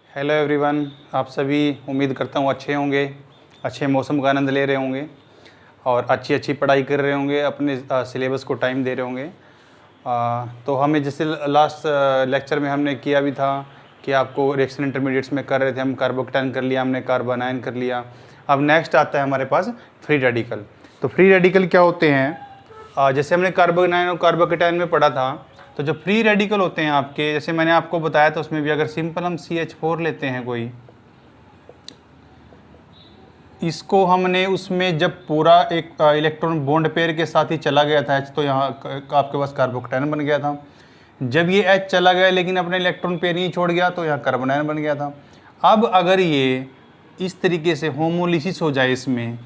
Hello everyone, आप सभी उम्मीद करता हूँ अच्छे होंगे, अच्छे मौसम का आनंद ले रहे होंगे और अच्छी पढ़ाई कर रहे होंगे, अपने सिलेबस को टाइम दे रहे होंगे। तो हमें जैसे लास्ट लेक्चर में हमने किया भी था कि आपको रिएक्शन इंटरमीडिएट्स में कर रहे थे, हम कार्बोकेटाइन कर लिया, हमने कार्बोनाइन कर लिया। अब नेक्स्ट आता है हमारे पास फ्री रेडिकल। तो फ्री रेडिकल क्या होते हैं? जैसे हमने कार्बोनाइन और कार्बोकेटाइन में पढ़ा था, तो जो फ्री रेडिकल होते हैं आपके, जैसे मैंने आपको बताया था उसमें भी, अगर सिंपल हम CH4 लेते हैं कोई, इसको हमने उसमें जब पूरा एक इलेक्ट्रॉन बॉन्ड पेयर के साथ ही चला गया था H, तो यहाँ आपके पास कार्बोकेटाइन बन गया था। जब ये H चला गया लेकिन अपने इलेक्ट्रॉन पेयर ही छोड़ गया तो यहाँ कार्बोनाइन बन गया था। अब अगर ये इस तरीके से होमोलिसिस हो जाए इसमें,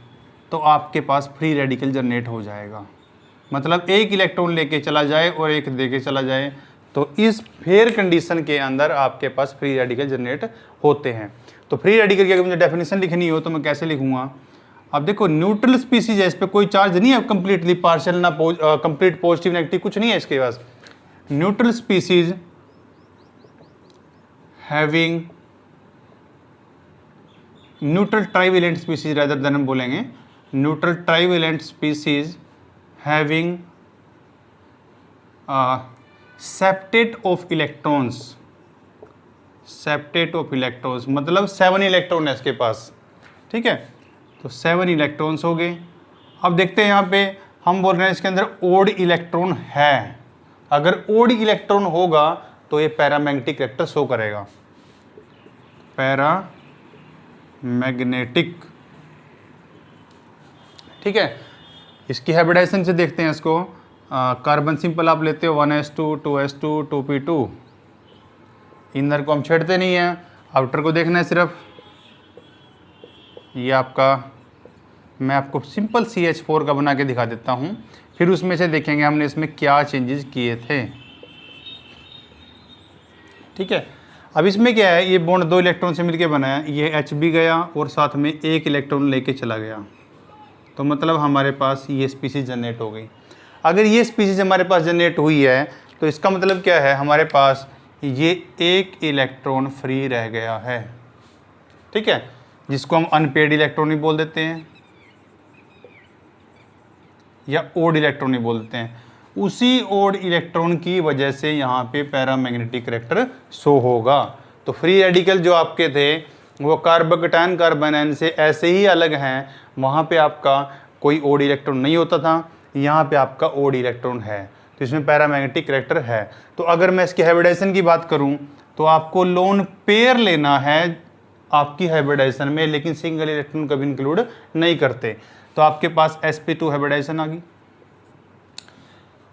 तो आपके पास फ्री रेडिकल जनरेट हो जाएगा। मतलब एक इलेक्ट्रॉन लेके चला जाए और एक देके चला जाए, तो इस फेयर कंडीशन के अंदर आपके पास फ्री रेडिकल जनरेट होते हैं। तो फ्री रेडिकल की अगर मुझे डेफिनेशन लिखनी हो तो मैं कैसे लिखूंगा? अब देखो, न्यूट्रल स्पीसीज है, इस पर कोई चार्ज नहीं है कंप्लीटली, पार्शियल ना कंप्लीट पॉजिटिव नेगेटिव कुछ नहीं है इसके पास। Neutral species having neutral trivalent species, rather than हम बोलेंगे neutral trivalent species having septate of electrons, septate of electrons मतलब 7 इलेक्ट्रॉन है इसके पास, ठीक है। तो 7 इलेक्ट्रॉन्स हो गए। अब देखते हैं यहाँ पे हम बोल रहे हैं इसके अंदर ओड इलेक्ट्रॉन है। अगर ओड इलेक्ट्रॉन होगा तो ये पैरामैग्नेटिक कैरेक्टर शो करेगा, पैरामैग्नेटिक, ठीक है। इसकी हाइब्रिडाइजेशन से देखते हैं इसको। कार्बन सिंपल आप लेते हो 1s2 2s2 2p2, इनर को हम छेड़ते नहीं हैं, आउटर को देखना है सिर्फ। ये आपका, मैं आपको सिंपल CH4 का बना के दिखा देता हूँ, फिर उसमें से देखेंगे हमने इसमें क्या चेंजेस किए थे, ठीक है। अब इसमें क्या है, ये बॉन्ड 2 इलेक्ट्रॉन से मिलके बना है, ये H भी गया और साथ में एक इलेक्ट्रॉन लेके चला गया, तो मतलब हमारे पास ये स्पीसीज जनरेट हो गई। अगर ये स्पीसीज हमारे पास जनरेट हुई है तो इसका मतलब क्या है, हमारे पास ये एक इलेक्ट्रॉन फ्री रह गया है, ठीक है, जिसको हम अनपेड इलेक्ट्रॉन ही बोल देते हैं या ओड इलेक्ट्रॉन ही बोल देते हैं। उसी ओड इलेक्ट्रॉन की वजह से यहाँ पे पैरामैग्नेटिक कैरेक्टर शो होगा। तो फ्री रेडिकल जो आपके थे वो कार्बोकेटाइन कार्बोनाइन से ऐसे ही अलग हैं, वहाँ पे आपका कोई ओड इलेक्ट्रॉन नहीं होता था, यहाँ पे आपका ओड इलेक्ट्रॉन है, तो इसमें पैरामैग्नेटिक कैरेक्टर है। तो अगर मैं इसकी हाइब्रिडाइजेशन की बात करूँ तो आपको लोन पेयर लेना है आपकी हाइब्रिडाइजेशन में, लेकिन सिंगल इलेक्ट्रॉन कभी इंक्लूड नहीं करते। तो आपके पास sp2 हाइब्रिडाइजेशन आ गई।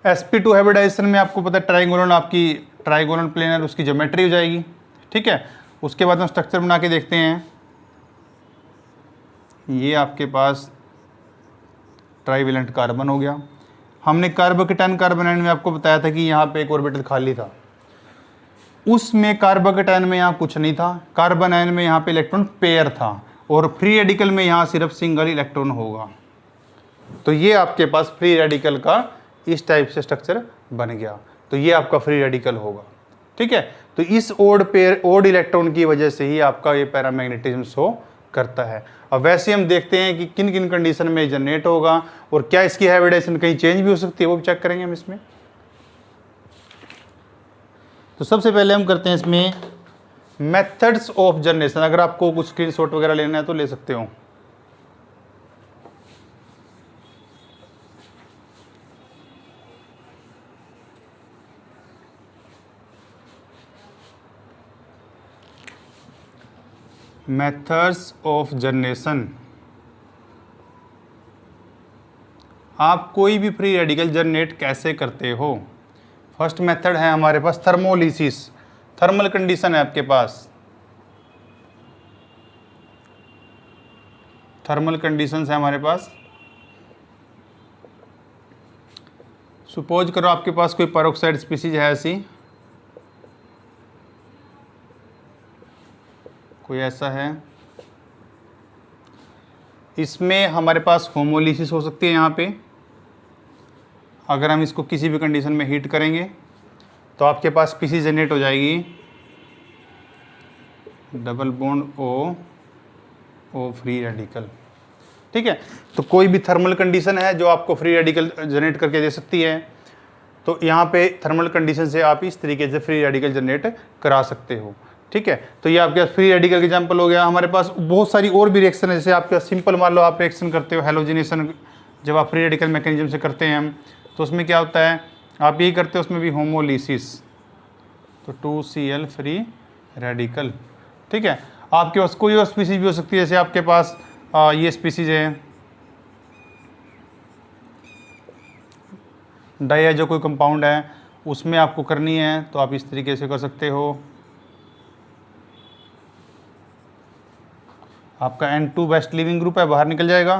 sp2 हाइब्रिडाइजेशन में आपको पता है ट्राइगोनल, आपकी ट्राइगोनल प्लेनर उसकी ज्योमेट्री हो जाएगी, ठीक है। उसके बाद हम स्ट्रक्चर बना के देखते हैं। ये आपके पास ट्राइवेलेंट कार्बन हो गया। हमने कार्बोकेटाइन कार्बोनाइन में आपको बताया था कि यहाँ पे एक ऑर्बिटल खाली था, उसमें कार्बोकेटाइन में यहाँ कुछ नहीं था, कार्बोनाइन में यहाँ पे इलेक्ट्रॉन पेयर था, और फ्री रेडिकल में यहाँ सिर्फ सिंगल इलेक्ट्रॉन होगा। तो ये आपके पास फ्री रेडिकल का इस टाइप से स्ट्रक्चर बन गया, तो ये आपका फ्री रेडिकल होगा, ठीक है। तो इस ओड इलेक्ट्रॉन की वजह से ही आपका ये पैरामैग्नेटिज्म शो करता है। अब वैसे हम देखते हैं कि किन किन कंडीशन में जनरेट होगा और क्या इसकी हाइब्रिडाइजेशन कहीं चेंज भी हो सकती है, वो भी चेक करेंगे हम इसमें। तो सबसे पहले हम करते हैं इसमें मेथड्स ऑफ जनरेशन। अगर आपको कुछ स्क्रीनशॉट वगैरह लेना है तो ले सकते हो। मेथड्स ऑफ जनरेशन, आप कोई भी फ्री रेडिकल जनरेट कैसे करते हो? फर्स्ट मेथड है हमारे पास थर्मोलिसिस। थर्मल कंडीशन है आपके पास, थर्मल कंडीशंस है हमारे पास। सपोज करो आपके पास कोई पेरोक्साइड स्पीसीज है ऐसी, कोई ऐसा है, इसमें हमारे पास होमोलिसिस हो सकती है। यहाँ पे अगर हम इसको किसी भी कंडीशन में हीट करेंगे तो आपके पास स्पीसीज जनरेट हो जाएगी double bond O free radical. ठीक है, तो कोई भी थर्मल कंडीशन है जो आपको फ्री रेडिकल जनरेट करके दे सकती है, तो यहाँ पे थर्मल कंडीशन से आप इस तरीके से फ्री रेडिकल जनरेट करा सकते हो। ठीक है, तो ये आपके पास फ्री रेडिकल एग्जांपल हो गया। हमारे पास बहुत सारी और भी रिएक्शन है, जैसे आपके पास सिंपल मान लो आप रिएक्शन करते हो हेलोजिनेशन, जब आप फ्री रेडिकल मैकेनिज्म से करते हैं हम, तो उसमें क्या होता है, आप यही करते हो, उसमें भी होमोलिसिस, तो 2Cl फ्री रेडिकल। ठीक है, आपके पास कोई और स्पीसीज भी हो सकती है, जैसे आपके पास ये स्पीसीज है डाइएजो कोई कंपाउंड है, उसमें आपको करनी है तो आप इस तरीके से कर सकते हो। आपका N2 बेस्ट लिविंग ग्रुप है, बाहर निकल जाएगा,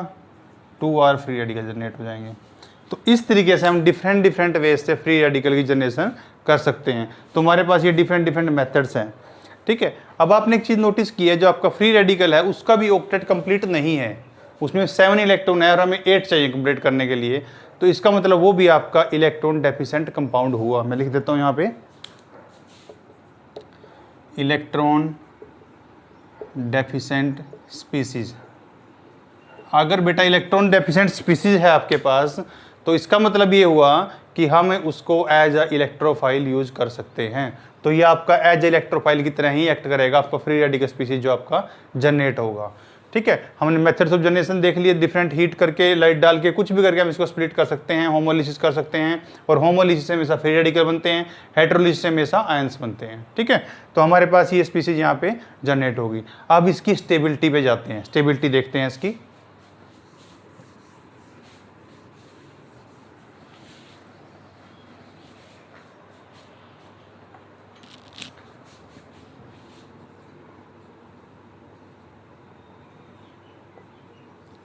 2R फ्री रेडिकल जनरेट हो जाएंगे। तो इस तरीके से हम डिफरेंट वेज से फ्री रेडिकल की जनरेशन कर सकते हैं। तो हमारे पास ये डिफरेंट मेथड्स हैं। ठीक है, अब आपने एक चीज़ नोटिस की है, जो आपका फ्री रेडिकल है उसका भी ऑक्टेट कंप्लीट नहीं है, उसमें 7 इलेक्ट्रॉन है और हमें 8 चाहिए कंप्लीट करने के लिए, तो इसका मतलब वो भी आपका इलेक्ट्रॉन डेफिशिएंट कंपाउंड हुआ। मैं लिख देता हूँ यहाँ पे, इलेक्ट्रॉन डेफिशिएंट स्पीसीज। अगर बेटा इलेक्ट्रॉन डेफिशिएंट स्पीसीज है आपके पास, तो इसका मतलब ये हुआ कि हम उसको एज अ इलेक्ट्रोफाइल यूज कर सकते हैं। तो ये आपका एज इलेक्ट्रोफाइल की तरह ही एक्ट करेगा, आपका फ्री रेडिकल स्पीसीज जो आपका जनरेट होगा। ठीक है, हमने मेथड्स ऑफ जनरेशन देख लिए, डिफरेंट हीट करके, लाइट डाल के, कुछ भी करके हम इसको स्प्लिट कर सकते हैं, होमोलिसिस कर सकते हैं, और होमोलिसिस से हमेशा फ्री रेडिकल बनते हैं, हेटेरोलिसिस से हमेशा आयंस बनते हैं। ठीक है, तो हमारे पास ये स्पीसीज यहाँ पे जनरेट होगी। अब इसकी स्टेबिलिटी पे जाते हैं, स्टेबिलिटी देखते हैं इसकी।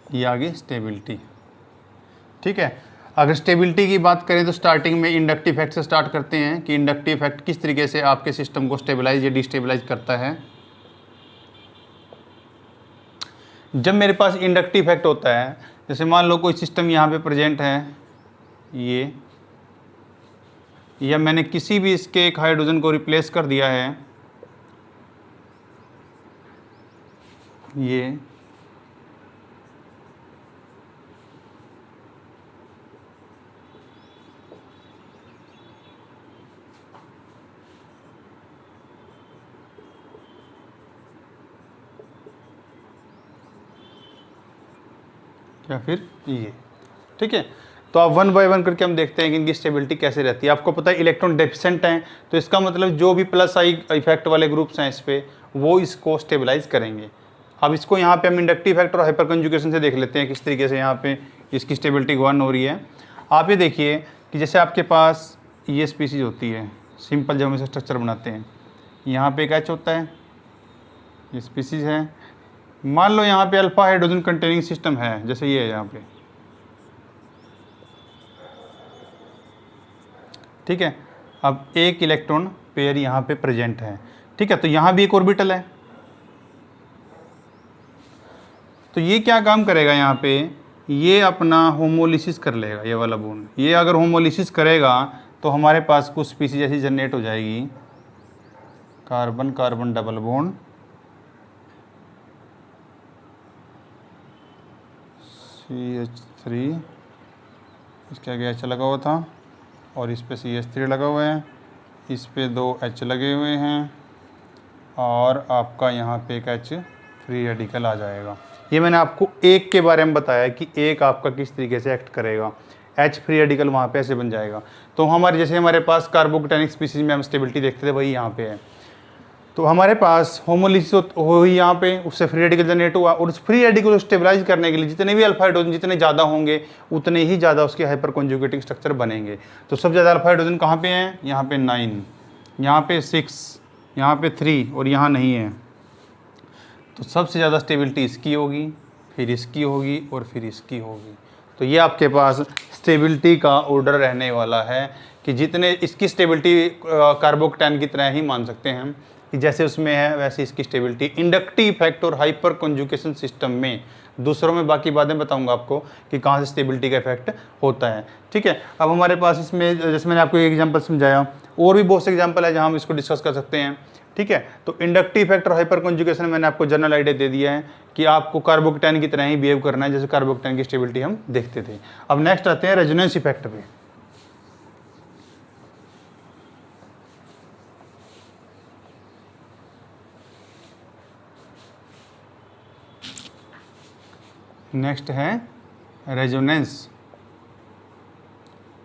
ये आगे स्टेबिलिटी। ठीक है, अगर स्टेबिलिटी की बात करें तो स्टार्टिंग में इंडक्टिव इफेक्ट से स्टार्ट करते हैं कि इंडक्टिव इफेक्ट किस तरीके से आपके सिस्टम को स्टेबलाइज या डिस्टेबलाइज करता है। जब मेरे पास इंडक्टिव इफेक्ट होता है, जैसे मान लो कोई सिस्टम यहाँ पे प्रेजेंट है, ये, या मैंने किसी भी इसके एक हाइड्रोजन को रिप्लेस कर दिया है, ये, या फिर ये। ठीक है, तो आप 1 बाय 1 करके हम देखते हैं कि इनकी स्टेबिलिटी कैसे रहती है। आपको पता है इलेक्ट्रॉन डेफिशिएंट हैं, तो इसका मतलब जो भी प्लस आई इफेक्ट वाले ग्रुप्स हैं इस पे, वो इसको स्टेबलाइज करेंगे। अब इसको यहाँ पे हम इंडक्टिव इफेक्ट और हाइपर कंजुगेशन से देख लेते हैं किस तरीके से यहाँ पे इसकी स्टेबिलिटी वन हो रही है। आप ये देखिए कि जैसे आपके पास ये स्पीसीज होती है, सिंपल जब हम इसे स्ट्रक्चर बनाते हैं, यहाँ पे एक एच होता है, ये स्पीसीज है। मान लो यहाँ पे अल्फा हाइड्रोजन कंटेनिंग सिस्टम है, जैसे ये है यहाँ पे। ठीक है, अब एक इलेक्ट्रॉन पेयर यहाँ पे प्रेजेंट है। ठीक है, तो यहाँ भी एक ऑर्बिटल है, तो ये क्या काम करेगा, यहाँ पे ये अपना होमोलिसिस कर लेगा, ये वाला बॉन्ड। ये अगर होमोलिसिस करेगा तो हमारे पास कुछ स्पीसीज ऐसी जनरेट हो जाएगी, carbon carbon double bond, CH3, इसके आगे H लगा हुआ था, और इस पे CH3 लगा हुआ है, इस पे 2 H लगे हुए हैं, और आपका यहाँ पे एक H फ्री रेडिकल आ जाएगा। ये मैंने आपको एक के बारे में बताया कि एक आपका किस तरीके से एक्ट करेगा, H फ्री रेडिकल वहाँ पे ऐसे बन जाएगा। तो हमारे जैसे हमारे पास कार्बोकेटानिक स्पीसीज में हम स्टेबिलिटी देखते थे, वही यहाँ पे है। तो हमारे पास होमोलिसिस हुई यहाँ पे, उससे फ्री रेडिकल जनरेट हुआ, और उस फ्री रेडिकल को स्टेबलाइज करने के लिए जितने भी अल्फा हाइड्रोजन जितने ज़्यादा होंगे उतने ही ज़्यादा उसके हाइपर कॉन्जुगेटिंग स्ट्रक्चर बनेंगे। तो सबसे ज़्यादा अल्फा हाइड्रोजन कहाँ पे हैं, यहाँ पे 9, यहाँ पे 6, यहाँ पे 3, और यहाँ नहीं है। तो सबसे ज़्यादा स्टेबिलिटी इसकी होगी, फिर इसकी होगी, और फिर इसकी होगी। तो ये आपके पास स्टेबिलिटी का ऑर्डर रहने वाला है कि जितने इसकी स्टेबिलिटी कार्बोकेटाइन की तरह ही मान सकते हैं कि जैसे उसमें है वैसे इसकी स्टेबिलिटी। इंडक्टिव इफेक्ट और हाइपर कंजुगेशन सिस्टम में, दूसरों में बाकी बातें बताऊंगा आपको कि कहाँ से स्टेबिलिटी का इफेक्ट होता है। ठीक है, अब हमारे पास इसमें जैसे मैंने आपको एक एग्जांपल समझाया, और भी बहुत से एग्जांपल है जहाँ हम इसको डिस्कस कर सकते हैं। ठीक है। तो इंडक्टिव इफेक्ट और हाइपर कॉन्जुगेशन मैंने आपको जनरल आइडिया दे दिया है कि आपको कार्बोकेटाइन की तरह ही बिहेव करना है जैसे कार्बोकेटाइन की स्टेबिलिटी हम देखते थे। अब नेक्स्ट आते हैं रेजोनेंस इफेक्ट पे। नेक्स्ट है रेजोनेंस।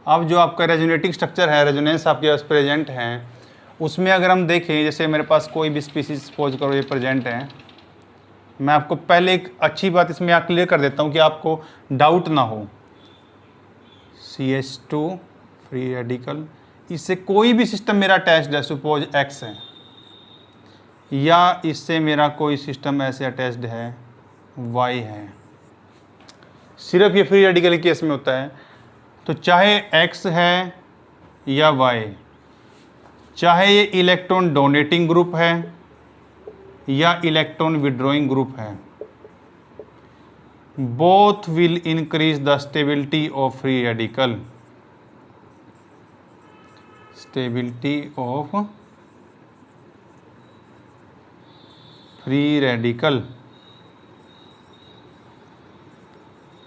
अब जो आपका रेजोनेटिंग स्ट्रक्चर है, रेजोनेंस आपके पास प्रेजेंट है, उसमें अगर हम देखें जैसे मेरे पास कोई भी स्पीसीज सपोज करो ये प्रेजेंट है, मैं आपको पहले एक अच्छी बात इसमें यहाँ क्लियर कर देता हूँ कि आपको डाउट ना हो। CH2 फ्री रेडिकल, इससे कोई भी सिस्टम मेरा अटैच्ड है, सपोज X है, या इससे मेरा कोई सिस्टम ऐसे अटैच्ड है Y है, सिर्फ ये फ्री रेडिकल केस में होता है। तो चाहे X है या Y, चाहे ये इलेक्ट्रॉन डोनेटिंग ग्रुप है या इलेक्ट्रॉन विड्रॉइंग ग्रुप है, both will increase the stability of free radical. Stability of free radical,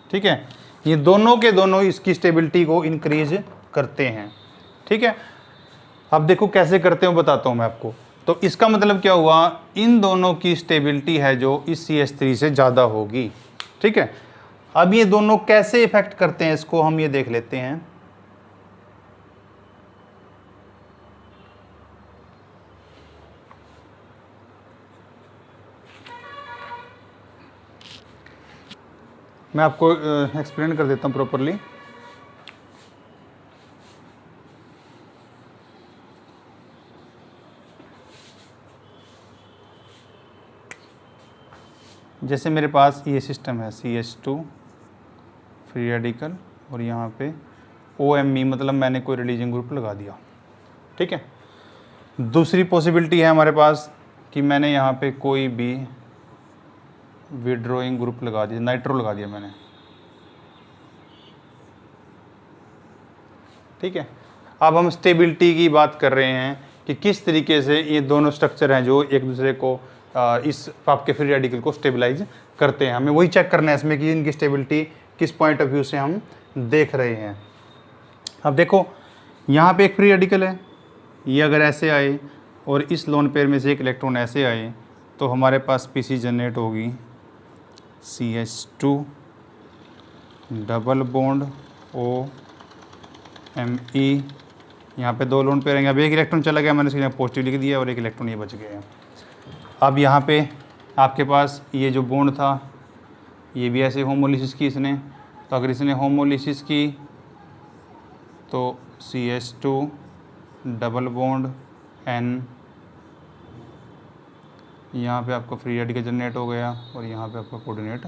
ठीक है। ये दोनों के दोनों इसकी स्टेबिलिटी को इंक्रीज करते हैं, ठीक है। अब देखो कैसे करते हो बताता हूं मैं आपको। तो इसका मतलब क्या हुआ, इन दोनों की स्टेबिलिटी है जो इस CH3 से ज़्यादा होगी, ठीक है। अब ये दोनों कैसे इफेक्ट करते हैं इसको हम ये देख लेते हैं। मैं आपको एक्सप्लेन कर देता हूँ प्रॉपरली। जैसे मेरे पास ये सिस्टम है CH2 फ्री रेडिकल और यहाँ पे OMe, मतलब मैंने कोई रिलीजन ग्रुप लगा दिया, ठीक है। दूसरी पॉसिबिलिटी है हमारे पास कि मैंने यहाँ पे कोई भी विड्रॉइंग ग्रुप लगा दिया, नाइट्रो लगा दिया मैंने, ठीक है। अब हम स्टेबिलिटी की बात कर रहे हैं कि किस तरीके से ये दोनों स्ट्रक्चर हैं जो एक दूसरे को इस आपके फ्री रेडिकल को स्टेबलाइज करते हैं। हमें वही चेक करना है इसमें कि इनकी स्टेबिलिटी किस पॉइंट ऑफ व्यू से हम देख रहे हैं। अब देखो यहाँ पे एक फ्री रेडिकल है, ये अगर ऐसे आए और इस लोन पेयर में से एक इलेक्ट्रॉन ऐसे आए तो हमारे पास स्पीसीज जनरेट होगी CH2 डबल बॉन्ड OMe। यहाँ पे दो लोन पेयर हैं, अब एक इलेक्ट्रॉन चला गया, मैंने इसके पॉजिटिव लिख दिया और एक इलेक्ट्रॉन ये बच गया। अब यहाँ पे आपके पास ये जो बॉन्ड था ये भी ऐसे होमोलिसिस की इसने, तो अगर इसने होमोलिसिस की तो CH2 डबल बॉन्ड N, यहाँ पे आपका फ्री रेडिकल जनरेट हो गया और यहाँ पे आपका कोऑर्डिनेट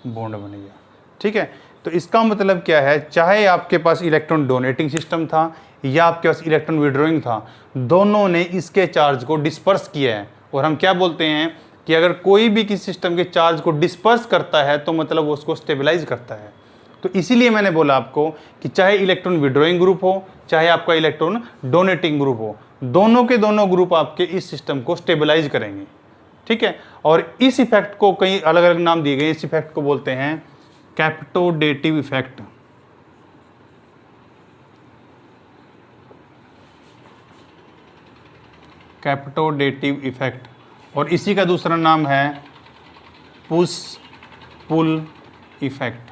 बॉन्ड बन गया, ठीक है। तो इसका मतलब क्या है, चाहे आपके पास इलेक्ट्रॉन डोनेटिंग सिस्टम था या आपके पास इलेक्ट्रॉन विड्रॉइंग था, दोनों ने इसके चार्ज को डिस्पर्स किया है। और हम क्या बोलते हैं कि अगर कोई भी किसी सिस्टम के चार्ज को डिस्पर्स करता है तो मतलब वो उसको स्टेबलाइज करता है। तो इसीलिए मैंने बोला आपको कि चाहे इलेक्ट्रॉन विड्रॉइंग ग्रुप हो चाहे आपका इलेक्ट्रॉन डोनेटिंग ग्रुप हो, दोनों के दोनों ग्रुप आपके इस सिस्टम को स्टेबलाइज करेंगे, ठीक है। और इस इफेक्ट को कई अलग अलग नाम दिए गए, इस इफेक्ट को बोलते हैं कैप्टोडेटिव इफेक्ट। कैप्टोडेटिव इफेक्ट, और इसी का दूसरा नाम है पुश पुल इफेक्ट,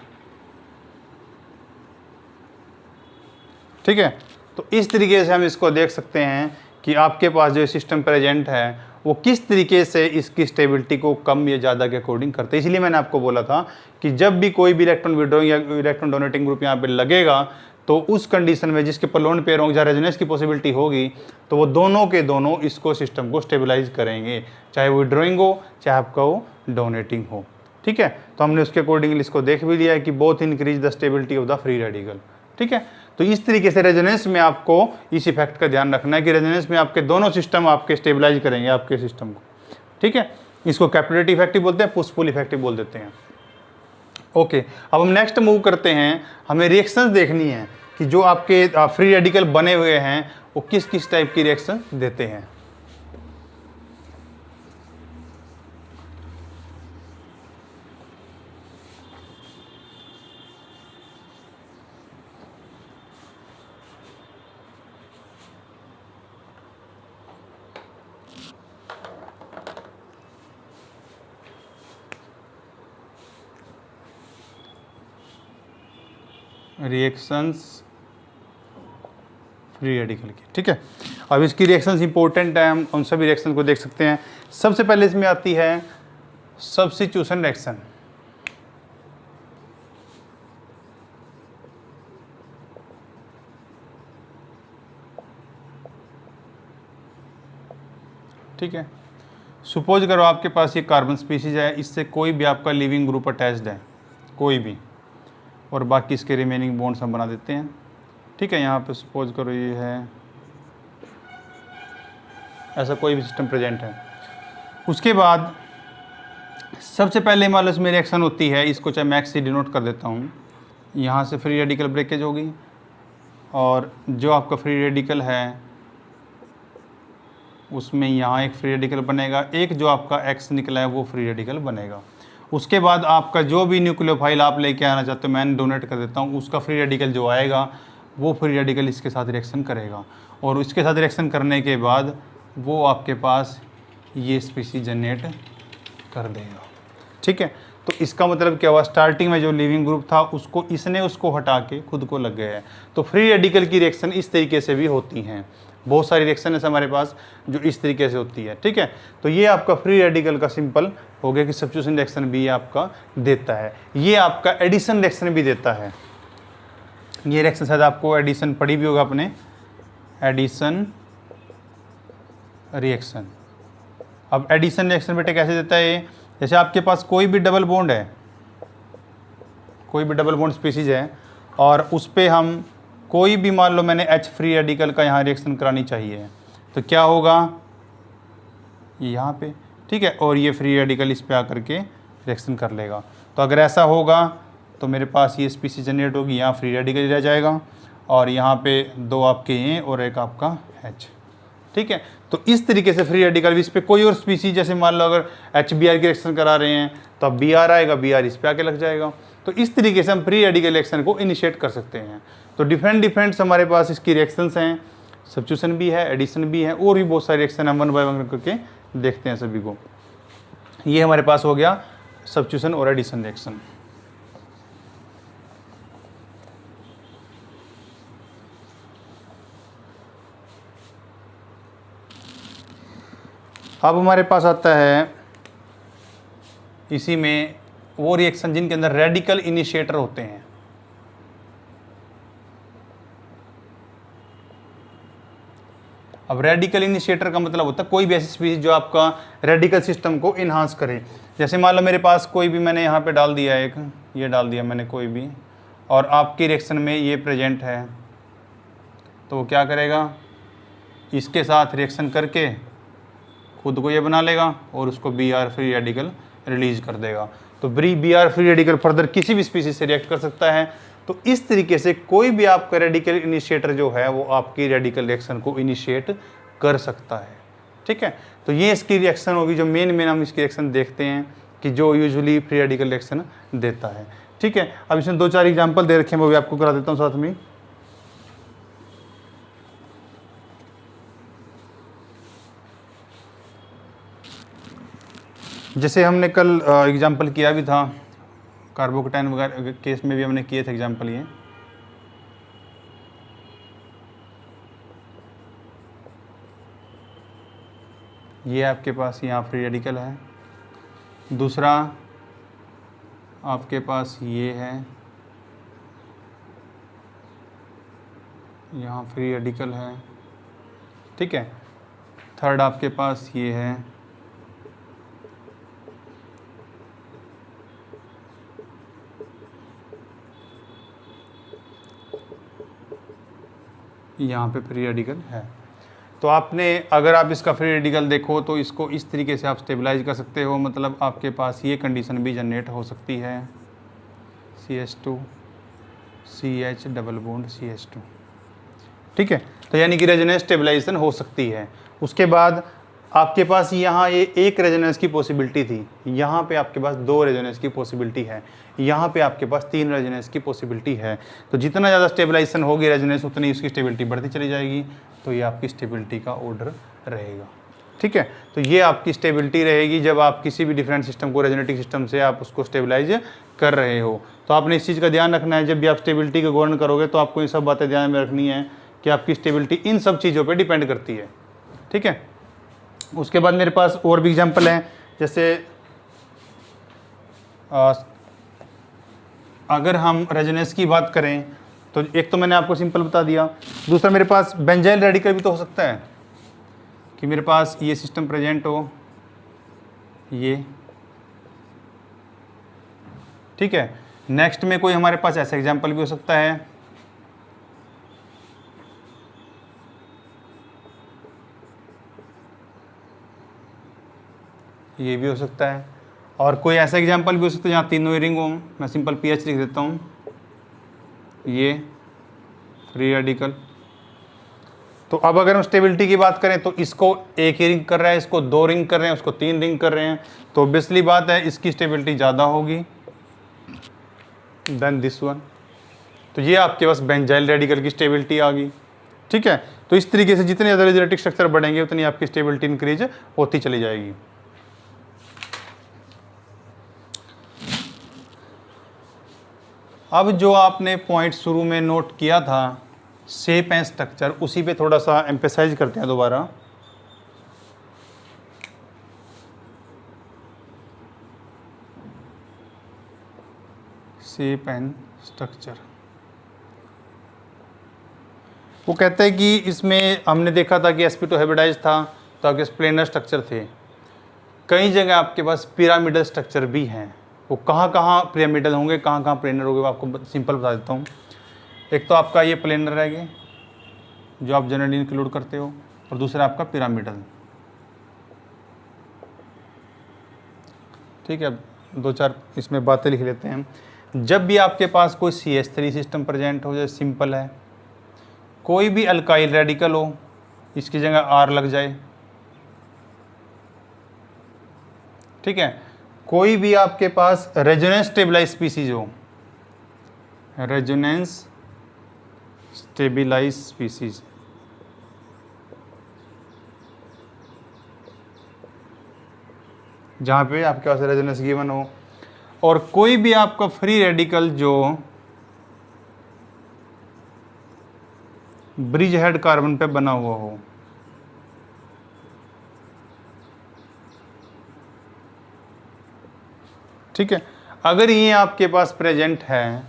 ठीक है। तो इस तरीके से हम इसको देख सकते हैं कि आपके पास जो सिस्टम प्रेजेंट है वो किस तरीके से इसकी स्टेबिलिटी को कम या ज़्यादा के अकॉर्डिंग करते हैं। इसलिए मैंने आपको बोला था कि जब भी कोई भी इलेक्ट्रॉन विड्रॉइंग या इलेक्ट्रॉन डोनेटिंग ग्रुप यहाँ पे लगेगा तो उस कंडीशन में जिसके पर लोन पेयर होंगे, जहाँ रेजोनेंस की पॉसिबिलिटी होगी, तो वो दोनों के दोनों इसको सिस्टम को स्टेबलाइज करेंगे, चाहे वो विड्रॉइंग हो चाहे आपका वो डोनेटिंग हो, ठीक है। तो हमने उसके अकॉर्डिंगली इसको देख भी लिया है कि both increase the stability of the free radical, ठीक है। तो इस तरीके से रेजोनेंस में आपको इस इफेक्ट का ध्यान रखना है कि रेजोनेंस में आपके दोनों सिस्टम आपके स्टेबलाइज करेंगे आपके सिस्टम को, ठीक है। इसको कैप्टोडेटिव इफेक्ट बोलते हैं, पुश पुल इफेक्ट बोल देते हैं। ओके, अब हम नेक्स्ट मूव करते हैं। हमें रिएक्शंस देखनी है कि जो आपके फ्री रेडिकल बने हुए हैं वो किस किस टाइप की रिएक्शन देते हैं। रिएक्शंस फ्री रेडिकल की। ठीक है, अब इसकी रिएक्शंस इंपॉर्टेंट है, हम उन सभी रिएक्शन को देख सकते हैं। सबसे पहले इसमें आती है सब्स्टिट्यूशन रिएक्शन। ठीक है, सपोज करो आपके पास ये कार्बन स्पीसीज है, इससे कोई भी आपका लिविंग ग्रुप अटैच्ड है, कोई भी, और बाकी इसके रिमेनिंग बॉन्ड्स हम बना देते हैं। ठीक है, यहाँ पे सपोज करो ये है, ऐसा कोई भी सिस्टम प्रेजेंट है। उसके बाद सबसे पहले मान लो इसमें रिएक्शन होती है, इसको चाहे मैक्स से डिनोट कर देता हूँ, यहाँ से फ्री रेडिकल ब्रेकेज होगी, और जो आपका फ्री रेडिकल है उसमें यहाँ एक फ्री रेडिकल बनेगा, एक जो आपका एक्स निकला है वो फ्री रेडिकल बनेगा। उसके बाद आपका जो भी न्यूक्लियोफाइल आप लेके आना चाहते हो, मैं डोनेट कर देता हूँ, उसका फ्री रेडिकल जो आएगा वो फ्री रेडिकल इसके साथ रिएक्शन करेगा, और इसके साथ रिएक्शन करने के बाद वो आपके पास ये स्पीसीज जनरेट कर देगा। ठीक है, तो इसका मतलब क्या हुआ, स्टार्टिंग में जो लिविंग ग्रुप था उसको इसने उसको हटा के खुद को लग गया है। तो फ्री रेडिकल की रिएक्शन इस तरीके से भी होती हैं, बहुत सारी रिएक्शन है हमारे पास जो इस तरीके से होती है। ठीक है, तो ये आपका फ्री रेडिकल का सिंपल हो गया कि सब्स्टिट्यूशन रिएक्शन भी ये आपका देता है। ये आपका एडिशन रिएक्शन भी देता है। ये रिएक्शन शायद आपको एडिशन पढ़ी भी होगा आपने, एडिशन रिएक्शन। अब एडिशन रिएक्शन बेटे कैसे देता है ये, जैसे आपके पास कोई भी डबल बॉन्ड है, कोई भी डबल बॉन्ड स्पीसीज है, और उस पर हम कोई भी मान लो मैंने H फ्री रेडिकल का यहाँ रिएक्शन करानी चाहिए, तो क्या होगा, ये यहाँ पे, ठीक है, और ये फ्री रेडिकल इस पे आकर के रिएक्शन कर लेगा। तो अगर ऐसा होगा तो मेरे पास ये स्पीसीज जनरेट होगी, यहाँ फ्री रेडिकल रह जाएगा, और यहाँ पे दो आपके ए और एक आपका H। ठीक है, तो इस तरीके से फ्री रेडिकल इस पे कोई और स्पीसीज, जैसे मान लो अगर HBr की रिएक्शन करा रहे हैं तो अब Br आएगा, Br इस पे आके लग जाएगा। तो इस तरीके से हम फ्री रेडिकल रिएक्शन को इनिशिएट कर सकते हैं। तो डिफरेंट हमारे पास इसकी रिएक्शंस हैं, सब्स्टिट्यूशन भी है, एडिशन भी है, और भी बहुत सारे रिएक्शन हम वन बाय वन करके देखते हैं सभी को। ये हमारे पास हो गया सब्स्टिट्यूशन और एडिशन रिएक्शन। अब हमारे पास आता है इसी में वो रिएक्शन जिनके अंदर रेडिकल इनिशिएटर होते हैं। अब रेडिकल इनिशिएटर का मतलब होता है कोई भी ऐसी स्पीसीज जो आपका रेडिकल सिस्टम को इन्हांस करे। जैसे मान लो मेरे पास कोई भी, मैंने यहाँ पे डाल दिया एक, ये डाल दिया मैंने कोई भी, और आपकी रिएक्शन में ये प्रेजेंट है, तो वो क्या करेगा, इसके साथ रिएक्शन करके खुद को ये बना लेगा और उसको Br फ्री रेडिकल रिलीज कर देगा। तो Br फ्री रेडिकल फर्दर किसी भी स्पीसीज से रिएक्ट कर सकता है। तो इस तरीके से कोई भी आपका रेडिकल इनिशिएटर जो है वो आपकी रेडिकल रिएक्शन को इनिशिएट कर सकता है। ठीक है, तो ये इसकी रिएक्शन होगी जो मेन हम इसकी रिएक्शन देखते हैं कि जो यूजुअली फ्री रेडिकल रिएक्शन देता है। ठीक है, अब इसमें 2-4 एग्जाम्पल दे रखे हैं, वो भी आपको करा देता हूँ साथ में। जैसे हमने कल एग्जाम्पल किया भी था, कार्बोकेटाइन वगैरह केस में भी हमने किए थे एग्जाम्पल। ये आपके पास यहाँ फ्री रेडिकल है, दूसरा आपके पास ये है, यहाँ फ्री रेडिकल है। ठीक है, थर्ड आपके पास ये है, यहाँ पे फ्री रेडिकल है। तो आपने अगर आप इसका फ्री रेडिकल देखो तो इसको इस तरीके से आप स्टेबलाइज कर सकते हो, मतलब आपके पास ये कंडीशन भी जनरेट हो सकती है, CH2 CH double bond CH2। ठीक है, तो यानी कि रेजोनेंस स्टेबलाइजेशन हो सकती है। उसके बाद आपके पास यहाँ ये एक रेजोनेंस की पॉसिबिलिटी थी, यहाँ पे आपके पास 2 रेजोनेंस की पॉसिबिलिटी है, यहाँ पे आपके पास 3 रेजोनेंस की पॉसिबिलिटी है। तो जितना ज़्यादा स्टेबलाइजेशन होगी रेजोनेंस, उतनी उसकी स्टेबिलिटी बढ़ती चली जाएगी। तो ये आपकी स्टेबिलिटी का ऑर्डर रहेगा। ठीक है। तो ये आपकी स्टेबिलिटी रहेगी जब आप किसी भी डिफरेंट सिस्टम को रेजोनेटिंग सिस्टम से आप उसको स्टेबलाइज कर रहे हो। तो आपने इस चीज़ का ध्यान रखना है, जब भी आप स्टेबिलिटी का गवर्न करोगे तो आपको ये सब बातें ध्यान में रखनी है कि आपकी स्टेबिलिटी इन सब चीज़ों पे डिपेंड करती है, ठीक है। उसके बाद मेरे पास और भी एग्जांपल हैं, जैसे अगर हम रेजोनेंस की बात करें तो एक तो मैंने आपको सिंपल बता दिया, दूसरा मेरे पास बेंजाइल रेडिकल भी तो हो सकता है कि मेरे पास ये सिस्टम प्रेजेंट हो, ये, ठीक है। नेक्स्ट में कोई हमारे पास ऐसा एग्जांपल भी हो सकता है, ये भी हो सकता है, और कोई ऐसा एग्जांपल भी हो सकता है जहाँ तीनों ही रिंग हो। मैं सिंपल पीएच लिख देता हूँ, ये फ्री रेडिकल। तो अब अगर हम स्टेबिलिटी की बात करें तो इसको एक ही रिंग कर रहा है, इसको 2 रिंग कर रहे हैं, उसको 3 रिंग कर रहे हैं, तो ऑब्वियसली बात है इसकी स्टेबिलिटी ज़्यादा होगी देन दिस वन। तो ये आपके पास बेंजाइल रेडिकल की स्टेबिलिटी आ गई, ठीक है। तो इस तरीके से जितने ज़्यादा रेजोनेटिव स्ट्रक्चर बढ़ेंगे उतनी आपकी स्टेबिलिटी इंक्रीज होती चली जाएगी। अब जो आपने पॉइंट शुरू में नोट किया था शेप एंड स्ट्रक्चर, उसी पे थोड़ा सा एम्फेसाइज करते हैं दोबारा। शेप एंड स्ट्रक्चर, वो कहते हैं कि इसमें हमने देखा था कि sp2 हाइब्रिडाइज था तो आपके प्लेनर स्ट्रक्चर थे, कई जगह आपके पास पिरामिडल स्ट्रक्चर भी हैं। वो कहाँ कहाँ पिरामिडल होंगे, कहाँ कहाँ प्लेनर होंगे, वो आपको सिंपल बता देता हूँ। एक तो आपका ये प्लेनर रहेगा जो आप जनरली इंक्लूड करते हो, और दूसरा आपका पिरामिडल, ठीक है। 2-4 इसमें बातें लिख लेते हैं। जब भी आपके पास कोई CH3 सिस्टम प्रेजेंट हो, जैसे सिंपल है, कोई भी अल्काइल रेडिकल हो, इसकी जगह R लग जाए, ठीक है। कोई भी आपके पास रेजोनेंस स्टेबलाइज स्पीसीज हो, रेजोनेंस स्टेबलाइज स्पीसीज, जहाँ पे आपके पास रेजोनेंस गिवन हो, और कोई भी आपका फ्री रेडिकल जो ब्रिज हेड कार्बन पे बना हुआ हो, ठीक है। अगर ये आपके पास प्रेजेंट है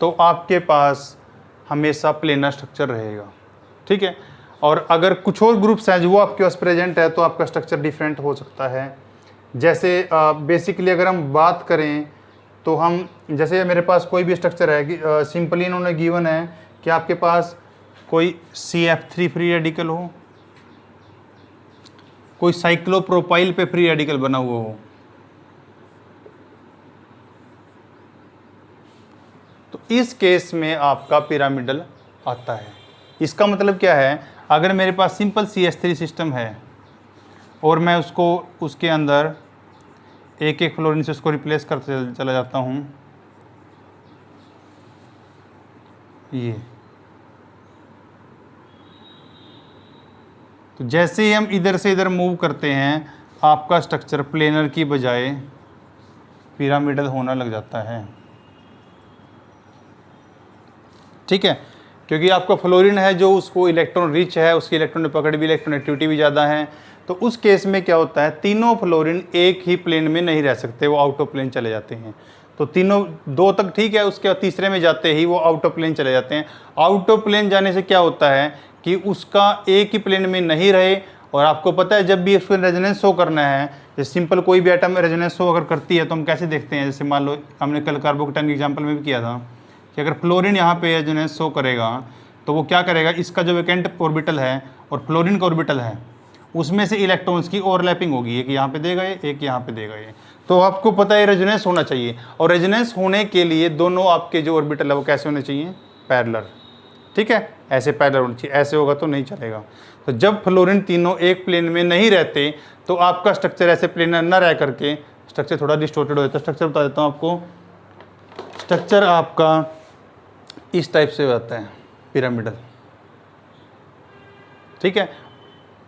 तो आपके पास हमेशा प्लेनर स्ट्रक्चर रहेगा, ठीक है। और अगर कुछ और ग्रुप्स हैं जो वो आपके पास प्रेजेंट है तो आपका स्ट्रक्चर डिफरेंट हो सकता है। जैसे बेसिकली अगर हम बात करें तो हम, जैसे मेरे पास कोई भी स्ट्रक्चर है कि सिंपली इन्होंने गिवन है कि आपके पास कोई CF3 फ्री रेडिकल हो, कोई साइक्लोप्रोपाइल पे फ्री रेडिकल बना हुआ हो, तो इस केस में आपका पिरामिडल आता है। इसका मतलब क्या है, अगर मेरे पास सिंपल CH3 सिस्टम है और मैं उसको उसके अंदर एक एक फ्लोरीन से उसको रिप्लेस करते चला जाता हूँ, ये तो जैसे ही हम इधर से इधर मूव करते हैं आपका स्ट्रक्चर प्लेनर की बजाय पिरामिडल होना लग जाता है, ठीक है। क्योंकि आपका फ्लोरीन है जो उसको इलेक्ट्रॉन रिच है, उसकी इलेक्ट्रॉन पकड़ भी, इलेक्ट्रॉन एक्टिविटी भी ज़्यादा है, तो उस केस में क्या होता है, तीनों फ्लोरीन एक ही प्लेन में नहीं रह सकते, वो आउट ऑफ प्लेन चले जाते हैं। तो तीनों 2 तक ठीक है, उसके बाद तीसरे में जाते ही वो आउट ऑफ प्लेन चले जाते हैं। आउट ऑफ प्लेन जाने से क्या होता है कि उसका एक ही प्लेन में नहीं रहे, और आपको पता है जब भी उसको रेजोनेंस शो करना है, जैसे सिंपल कोई भी एटम रेजोनेंस शो अगर करती है तो हम कैसे देखते हैं, जैसे मान लो हमने कल कार्बोकेटाइन एग्जाम्पल में भी किया था कि अगर फ्लोरीन यहाँ पे रेजोनेंस शो करेगा तो वो क्या करेगा, इसका जो वैकेंट ऑर्बिटल है और फ्लोरीन का ऑर्बिटल है उसमें से इलेक्ट्रॉन्स की ओवरलैपिंग होगी, एक यहाँ पे देगा ये, एक यहाँ पे देगा ये। तो आपको पता है रेजोनेंस होना चाहिए, और रेजोनेंस होने के लिए दोनों आपके जो ऑर्बिटल है वो कैसे होने चाहिए, पैरेलल, ठीक है, ऐसे पैरेलल होनी चाहिए, ऐसे होगा तो नहीं चलेगा। तो जब फ्लोरीन तीनों एक प्लेन में नहीं रहते तो आपका स्ट्रक्चर ऐसे प्लेनर न रह करके स्ट्रक्चर थोड़ा डिस्टोर्टेड हो जाता है। स्ट्रक्चर बता देता हूँ आपको, स्ट्रक्चर आपका इस टाइप से हो जाता है पिरामिडल, ठीक है।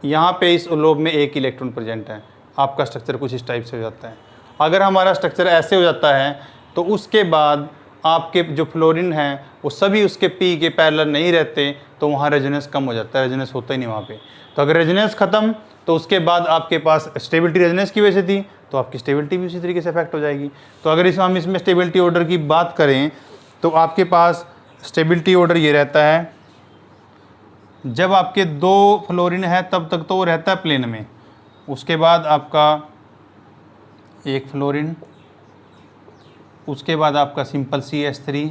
यहाँ पे इस लोब में एक इलेक्ट्रॉन प्रेजेंट है, आपका स्ट्रक्चर कुछ इस टाइप से हो जाता है। अगर हमारा स्ट्रक्चर ऐसे हो जाता है तो उसके बाद आपके जो फ्लोरीन हैं वो सभी उसके पी के पैरेलल नहीं रहते, तो वहाँ रेजोनेंस कम हो जाता है, रेजोनेंस होता ही नहीं वहाँ पे। तो अगर रेजोनेंस ख़त्म तो उसके बाद आपके पास स्टेबिलिटी रेजोनेंस की वजह से थी, तो आपकी स्टेबिलिटी भी उसी तरीके से अफेक्ट हो जाएगी। तो अगर हम इसमें स्टेबिलिटी ऑर्डर की बात करें तो आपके पास स्टेबिलिटी ऑर्डर ये रहता है, जब आपके 2 फ्लोरीन है तब तक तो वो रहता है प्लेन में, उसके बाद आपका 1 फ्लोरीन, उसके बाद आपका सिंपल CH3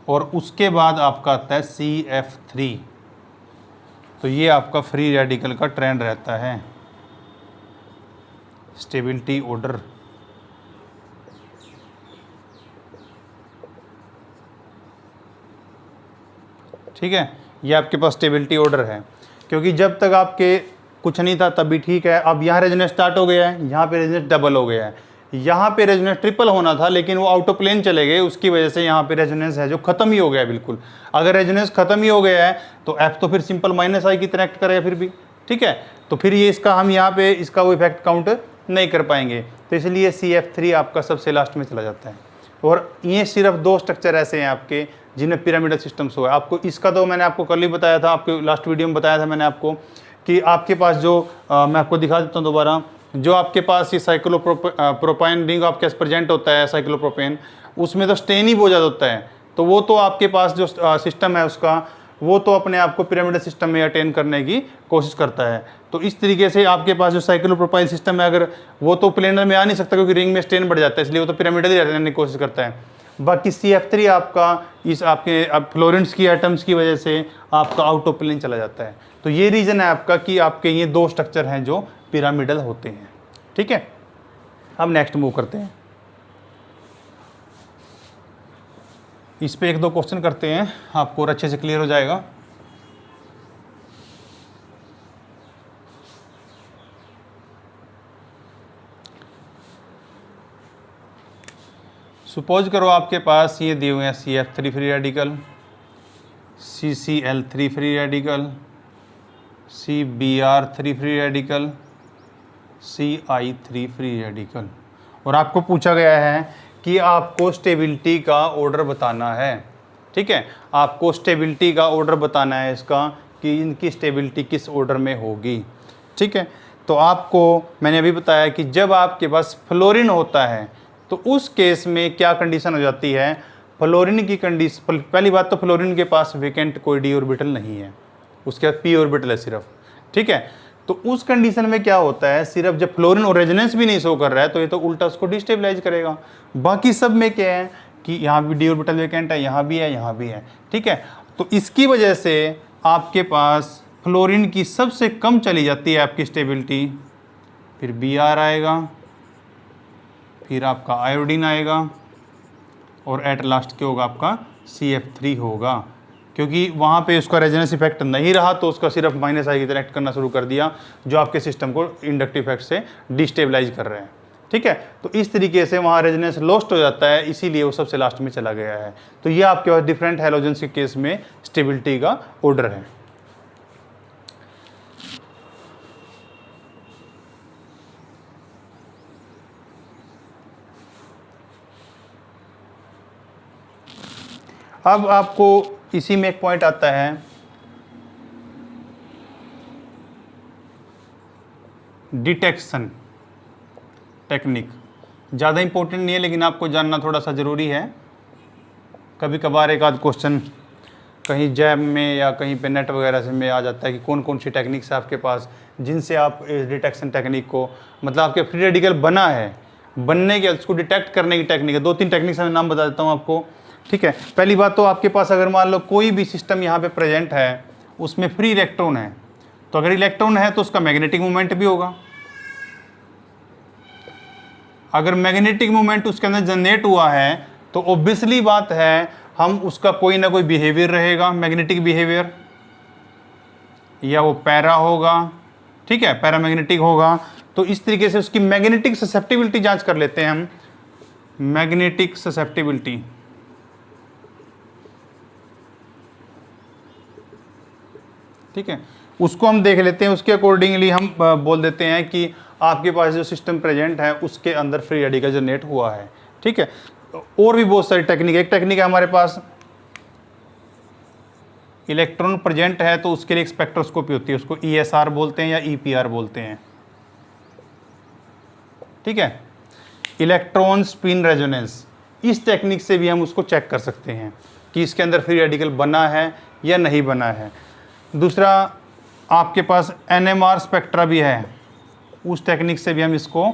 और उसके बाद आपका आता है CF3। तो ये आपका फ्री रेडिकल का ट्रेंड रहता है, स्टेबिलिटी ऑर्डर। ठीक है, ये आपके पास स्टेबिलिटी ऑर्डर है, क्योंकि जब तक आपके कुछ नहीं था तब भी ठीक है। अब यहाँ रेजोनेंस स्टार्ट हो गया है, यहाँ पे रेजोनेंस डबल हो गया है, यहाँ पे रेजोनेंस ट्रिपल होना था लेकिन वो आउट ऑफ प्लेन चले गए, उसकी वजह से यहाँ पे रेजोनेंस है जो खत्म ही हो गया है बिल्कुल। अगर रेजोनेंस खत्म ही हो गया है तो F तो फिर सिंपल -I की तरह एक्ट करेगा फिर भी, ठीक है। तो फिर ये इसका हम यहाँ पे इसका वो इफेक्ट काउंट नहीं कर पाएंगे, तो इसलिए CF3 आपका सबसे लास्ट में चला जाता है। और ये सिर्फ 2 स्ट्रक्चर ऐसे हैं आपके जिन्हें पिरामिडल सिस्टम्स हुआ है। आपको इसका तो मैंने आपको कल ही बताया था, आपके लास्ट वीडियो में बताया था मैंने आपको कि आपके पास जो मैं आपको दिखा देता हूँ दोबारा, जो आपके पास ये साइक्लोप्रोपाइन रिंग आपके पास प्रेजेंट होता है साइक्लोप्रोपेन, उसमें तो स्टेन ही बहुत ज़्यादा होता है, तो वो तो आपके पास जो सिस्टम है उसका वो तो अपने आप को पिरामिडल सिस्टम में अटेन करने की कोशिश करता है। तो इस तरीके से आपके पास जो साइक्लोप्रोपाइल सिस्टम है, अगर वो तो प्लेनर में आ नहीं सकता क्योंकि रिंग में स्टेन बढ़ जाता है, इसलिए वो तो पिरामिडल ही रहने की कोशिश करता है। बाकी CF3 आपका इस आपके फ्लोरेंस की एटम्स की वजह से आपका आउट ऑफ प्लेन चला जाता है। तो ये रीज़न है आपका कि आपके ये 2 स्ट्रक्चर हैं जो पिरामिडल होते हैं, ठीक है। अब नेक्स्ट मूव करते हैं, इस पे 1-2 क्वेश्चन करते हैं, आपको और अच्छे से क्लियर हो जाएगा। सपोज करो आपके पास ये दिए हुए हैं CF3 free radical, CCl3 free radical, CBr3 free radical, CI3 free radical, और आपको पूछा गया है कि आपको स्टेबिलिटी का ऑर्डर बताना है, ठीक है। आपको स्टेबिलिटी का ऑर्डर बताना है इसका कि इनकी स्टेबिलिटी किस ऑर्डर में होगी, ठीक है। तो आपको मैंने अभी बताया कि जब आपके पास फ्लोरीन होता है तो उस केस में क्या कंडीशन हो जाती है, फ्लोरीन की कंडीशन, पहली बात तो फ्लोरीन के पास वेकेंट कोई d ऑर्बिटल नहीं है, उसके बाद p ऑर्बिटल है सिर्फ, ठीक है। तो उस कंडीशन में क्या होता है, सिर्फ जब फ्लोरीन और रेजोनेंस भी नहीं शो कर रहा है तो ये तो उल्टा उसको डिस्टेबलाइज करेगा। बाकी सब में क्या है कि यहाँ भी d ऑर्बिटल वेकेंट है, यहाँ भी है, यहाँ भी है, ठीक है। तो इसकी वजह से आपके पास फ्लोरीन की सबसे कम चली जाती है आपकी स्टेबिलिटी, फिर Br आएगा, फिर आपका आयोडीन आएगा, और एट लास्ट क्या होगा आपका CF3 होगा, क्योंकि वहाँ पे उसका रेजोनेंस इफेक्ट नहीं रहा तो उसका सिर्फ -I की तरह एक्ट करना शुरू कर दिया, जो आपके सिस्टम को इंडक्टिव इफेक्ट से डिस्टेबलाइज कर रहे हैं, ठीक है। तो इस तरीके से वहाँ रेजोनेंस लॉस्ट हो जाता है, इसीलिए वो सबसे लास्ट में चला गया है। तो ये आपके पास डिफरेंट हैलोजेंस के केस में स्टेबिलिटी का ऑर्डर है। अब आपको इसी में एक पॉइंट आता है, डिटेक्शन टेक्निक। ज़्यादा इंपॉर्टेंट नहीं है लेकिन आपको जानना थोड़ा सा ज़रूरी है। कभी कभार एक आध क्वेश्चन कहीं जैब में या कहीं पे नेट वगैरह से में आ जाता है कि कौन कौन सी टेक्निक्स है आपके पास जिनसे आप इस डिटेक्शन टेक्निक को, मतलब आपके फ्री रेडिकल बना है, बनने के उसको डिटेक्ट करने की टेक्निक है। 2-3 टेक्निक्स मैं नाम बता देता हूँ आपको, ठीक है। पहली बात तो आपके पास अगर मान लो कोई भी सिस्टम यहाँ पे प्रेजेंट है, उसमें फ्री इलेक्ट्रॉन है, तो अगर इलेक्ट्रॉन है तो उसका मैग्नेटिक मोमेंट भी होगा। अगर मैग्नेटिक मोमेंट उसके अंदर जनरेट हुआ है तो ऑब्वियसली बात है हम उसका कोई ना कोई बिहेवियर रहेगा, मैग्नेटिक बिहेवियर, या वो पैरा होगा, ठीक है, पैरामैग्नेटिक होगा। तो इस तरीके से उसकी मैग्नेटिक ससेप्टिबिलिटी जांच कर लेते हैं हम, मैग्नेटिक ससेप्टिबिलिटी, ठीक है। उसको हम देख लेते हैं। उसके अकॉर्डिंगली हम बोल देते हैं कि आपके पास जो सिस्टम प्रेजेंट है उसके अंदर फ्री रेडिकल जनरेट हुआ है। ठीक है, और भी बहुत सारी टेक्निक। एक टेक्निक है हमारे पास, इलेक्ट्रॉन प्रेजेंट है तो उसके लिए एक स्पेक्ट्रोस्कोपी होती है, उसको ESR बोलते हैं या EPR बोलते हैं। ठीक है, इलेक्ट्रॉन स्पिन रेजोनेंस, इस टेक्निक से भी हम उसको चेक कर सकते हैं कि इसके अंदर फ्री रेडिकल बना है या नहीं बना है। दूसरा आपके पास NMR स्पेक्ट्रा भी है, उस टेक्निक से भी हम इसको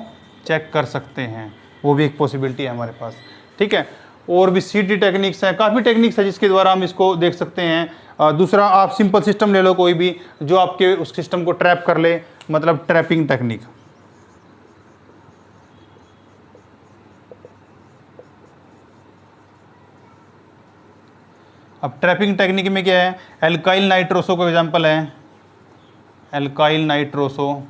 चेक कर सकते हैं, वो भी एक पॉसिबिलिटी है हमारे पास। ठीक है, और भी CT टेक्निक्स हैं, काफ़ी टेक्निक्स है जिसके द्वारा हम इसको देख सकते हैं। दूसरा आप सिंपल सिस्टम ले लो कोई भी जो आपके उस सिस्टम को ट्रैप कर ले, मतलब ट्रैपिंग टेक्निक। अब ट्रैपिंग टेक्निक में क्या है, एल्काइल नाइट्रोसो का एग्जांपल है, एल्काइल नाइट्रोसो,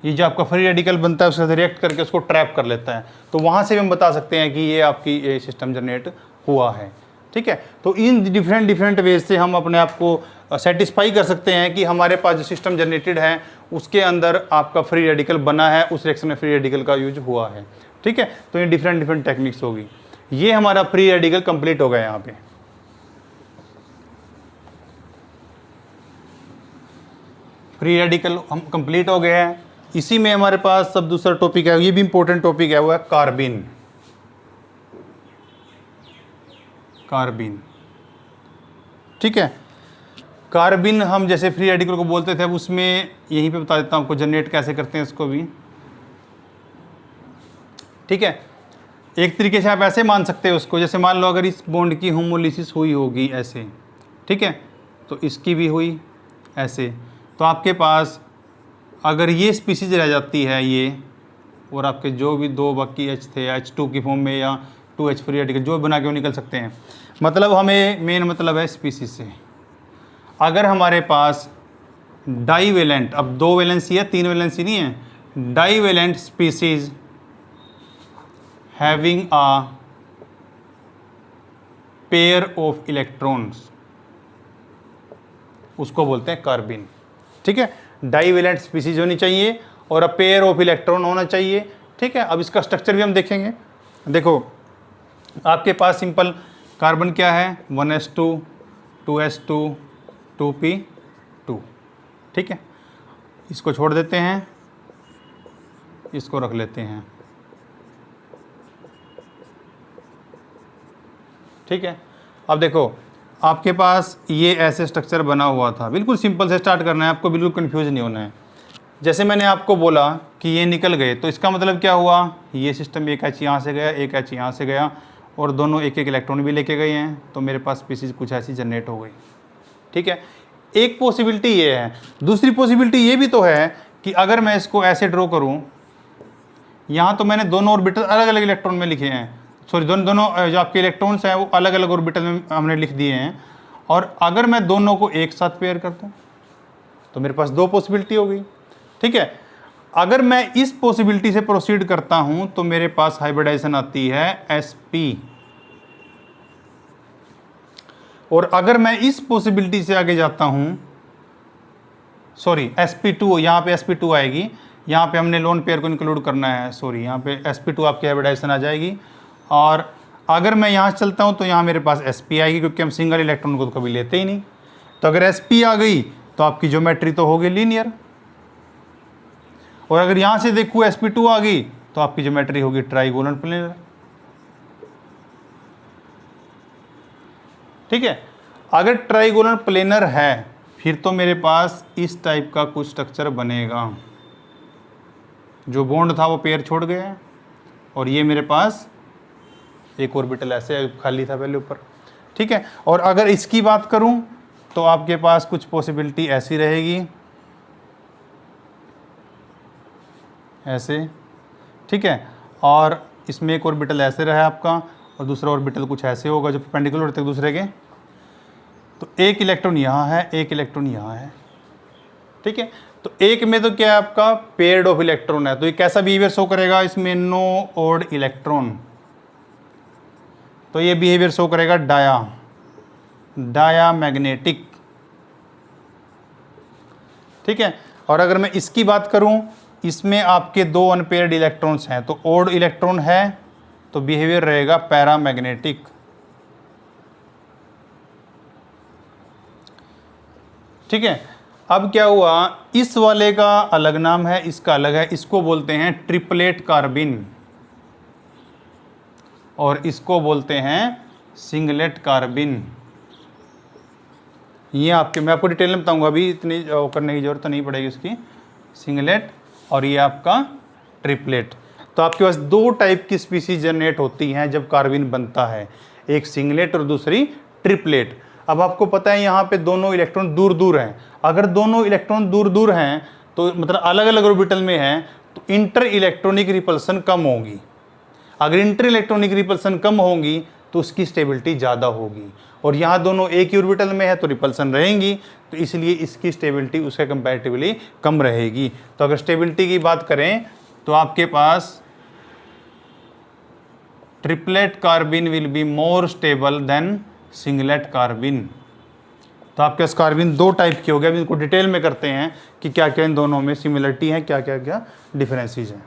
ये जो आपका फ्री रेडिकल बनता है उसके साथ रिएक्ट करके उसको ट्रैप कर लेता है, तो वहाँ से भी हम बता सकते हैं कि ये आपकी ये सिस्टम जनरेट हुआ है। ठीक है, तो इन डिफरेंट वेज से हम अपने आप को सेटिस्फाई कर सकते हैं कि हमारे पास जो सिस्टम जनरेटेड है उसके अंदर आपका फ्री रेडिकल बना है, उस रिएक्शन में फ्री रेडिकल का यूज हुआ है। ठीक है, तो ये डिफरेंट टेक्निक्स होगी। ये हमारा फ्री रेडिकल कंप्लीट हो गया। यहाँ पे फ्री रेडिकल हम कंप्लीट हो गए हैं। इसी में हमारे पास सब दूसरा टॉपिक है, ये भी इंपॉर्टेंट टॉपिक है, वो है कार्बिन। कार्बिन, ठीक है, कार्बिन हम जैसे फ्री रेडिकल को बोलते थे, अब उसमें यहीं पे बता देता हूँ आपको जनरेट कैसे करते हैं इसको भी। ठीक है, एक तरीके से आप ऐसे मान सकते हैं उसको, जैसे मान लो अगर इस बॉन्ड की होमोलिसिस हुई होगी ऐसे, ठीक है, तो इसकी भी हुई ऐसे, तो आपके पास अगर ये स्पीसीज रह जाती है ये, और आपके जो भी दो बाकी H थे H2 की फॉर्म में या 2H फ्री रेडिकल जो बना के वो निकल सकते हैं। मतलब हमें मेन मतलब है स्पीसीज से। अगर हमारे पास डाईवेलेंट, अब 2 वैलेंसी है 3 वैलेंसी नहीं है, divalent species having a pair of electrons, उसको बोलते हैं कार्बिन। ठीक है, डाईवेलेंट स्पीसीज होनी चाहिए और अ पेयर ऑफ इलेक्ट्रॉन होना चाहिए। ठीक है, अब इसका स्ट्रक्चर भी हम देखेंगे। देखो आपके पास सिंपल कार्बन क्या है, 1s2 2s2 2p2। ठीक है, इसको छोड़ देते हैं, इसको रख लेते हैं। ठीक है, अब देखो आपके पास ये ऐसे स्ट्रक्चर बना हुआ था, बिल्कुल सिंपल से स्टार्ट करना है आपको, बिल्कुल कंफ्यूज नहीं होना है। जैसे मैंने आपको बोला कि ये निकल गए, तो इसका मतलब क्या हुआ, ये सिस्टम एक H यहाँ से गया, एक H यहाँ से गया, और दोनों एक एक इलेक्ट्रॉन भी लेके गए हैं, तो मेरे पास स्पीसीज कुछ ऐसी जनरेट हो गई। ठीक है, एक पॉसिबिलिटी ये है। दूसरी पॉसिबिलिटी ये भी तो है कि अगर मैं इसको ऐसे ड्रॉ करूँ, यहाँ तो मैंने दोनों ऑर्बिटल अलग अलग इलेक्ट्रॉन में लिखे हैं, सॉरी दोनों जो आपके इलेक्ट्रॉन्स हैं वो अलग अलग ऑर्बिटल में हमने लिख दिए हैं, और अगर मैं दोनों को एक साथ पेयर करता हूँ तो मेरे पास 2 पॉसिबिलिटी हो गई। ठीक है, अगर मैं इस पॉसिबिलिटी से प्रोसीड करता हूं तो मेरे पास हाइब्रिडाइजेशन आती है sp, और अगर मैं इस पॉसिबिलिटी से आगे जाता हूं, सॉरी sp2, यहाँ पे sp2 आएगी, यहाँ पे हमने लोन पेयर को इंक्लूड करना है, सॉरी यहाँ पे sp2 आपकी हाइब्रिडाइजेशन आ जाएगी, और अगर मैं यहाँ चलता हूँ तो यहाँ मेरे पास sp आएगी, क्योंकि हम सिंगल इलेक्ट्रॉन को तो कभी लेते ही नहीं। तो अगर sp आ गई तो आपकी ज्योमेट्री तो होगी लीनियर, और अगर यहाँ से देखूँ sp2 आ गई तो आपकी ज्योमेट्री होगी ट्राइगोनल प्लेनर। ठीक है, अगर ट्राइगोनल प्लेनर है फिर तो मेरे पास इस टाइप का कुछ स्ट्रक्चर बनेगा, जो बॉन्ड था वो पेयर छोड़ गया, और ये मेरे पास एक ऑर्बिटल ऐसे खाली था पहले ऊपर। ठीक है, और अगर इसकी बात करूं तो आपके पास कुछ पॉसिबिलिटी ऐसी रहेगी, ऐसे। ठीक है, और इसमें एक ऑर्बिटल ऐसे रहा आपका, और दूसरा ऑर्बिटल कुछ ऐसे होगा जो परपेंडिकुलर होते हैं दूसरे के। तो एक इलेक्ट्रॉन यहाँ है, एक इलेक्ट्रॉन यहाँ है। ठीक है, तो एक में तो क्या है आपका पेयर्ड ऑफ इलेक्ट्रॉन है, तो ये कैसा बिहेवियर शो करेगा, इसमें नो ओड इलेक्ट्रॉन, तो ये बिहेवियर शो करेगा डाया मैग्नेटिक। ठीक है। और अगर मैं इसकी बात करूं, इसमें आपके 2 अनपेयर्ड इलेक्ट्रॉन्स हैं, तो ओड इलेक्ट्रॉन है तो बिहेवियर रहेगा पैरामैग्नेटिक। ठीक है। अब क्या हुआ, इस वाले का अलग नाम है, इसका अलग है, इसको बोलते हैं ट्रिपलेट कार्बिन और इसको बोलते हैं सिंगलेट कार्बिन। ये आपके, मैं आपको डिटेल में बताऊंगा, अभी इतनी करने की जरूरत नहीं पड़ेगी इसकी। सिंगलेट और ये आपका ट्रिपलेट। तो आपके पास 2 टाइप की स्पीसीज जनरेट होती हैं जब कार्बिन बनता है, एक सिंगलेट और दूसरी ट्रिपलेट। अब आपको पता है यहाँ पे दोनों इलेक्ट्रॉन दूर दूर हैं। अगर दोनों इलेक्ट्रॉन दूर दूर हैं तो मतलब अलग अलग ऑर्बिटल में हैं, तो इंटर इलेक्ट्रॉनिक रिपल्सन कम होगी। अगर इंटर इलेक्ट्रॉनिक रिपल्सन कम होगी तो उसकी स्टेबिलिटी ज़्यादा होगी। और यहाँ दोनों एक ही ऑर्बिटल में है तो रिपल्सन रहेंगी, तो इसलिए इसकी स्टेबिलिटी उसके कंपैरेटिवली कम रहेगी। तो अगर स्टेबिलिटी की बात करें तो आपके पास triplet carbene will be more stable than singlet carbene. तो आपके पास कार्बिन 2 टाइप के हो गए। अभी इनको डिटेल में करते हैं कि क्या क्या इन दोनों में सिमिलरिटी है, क्या क्या क्या डिफरेंसेस हैं।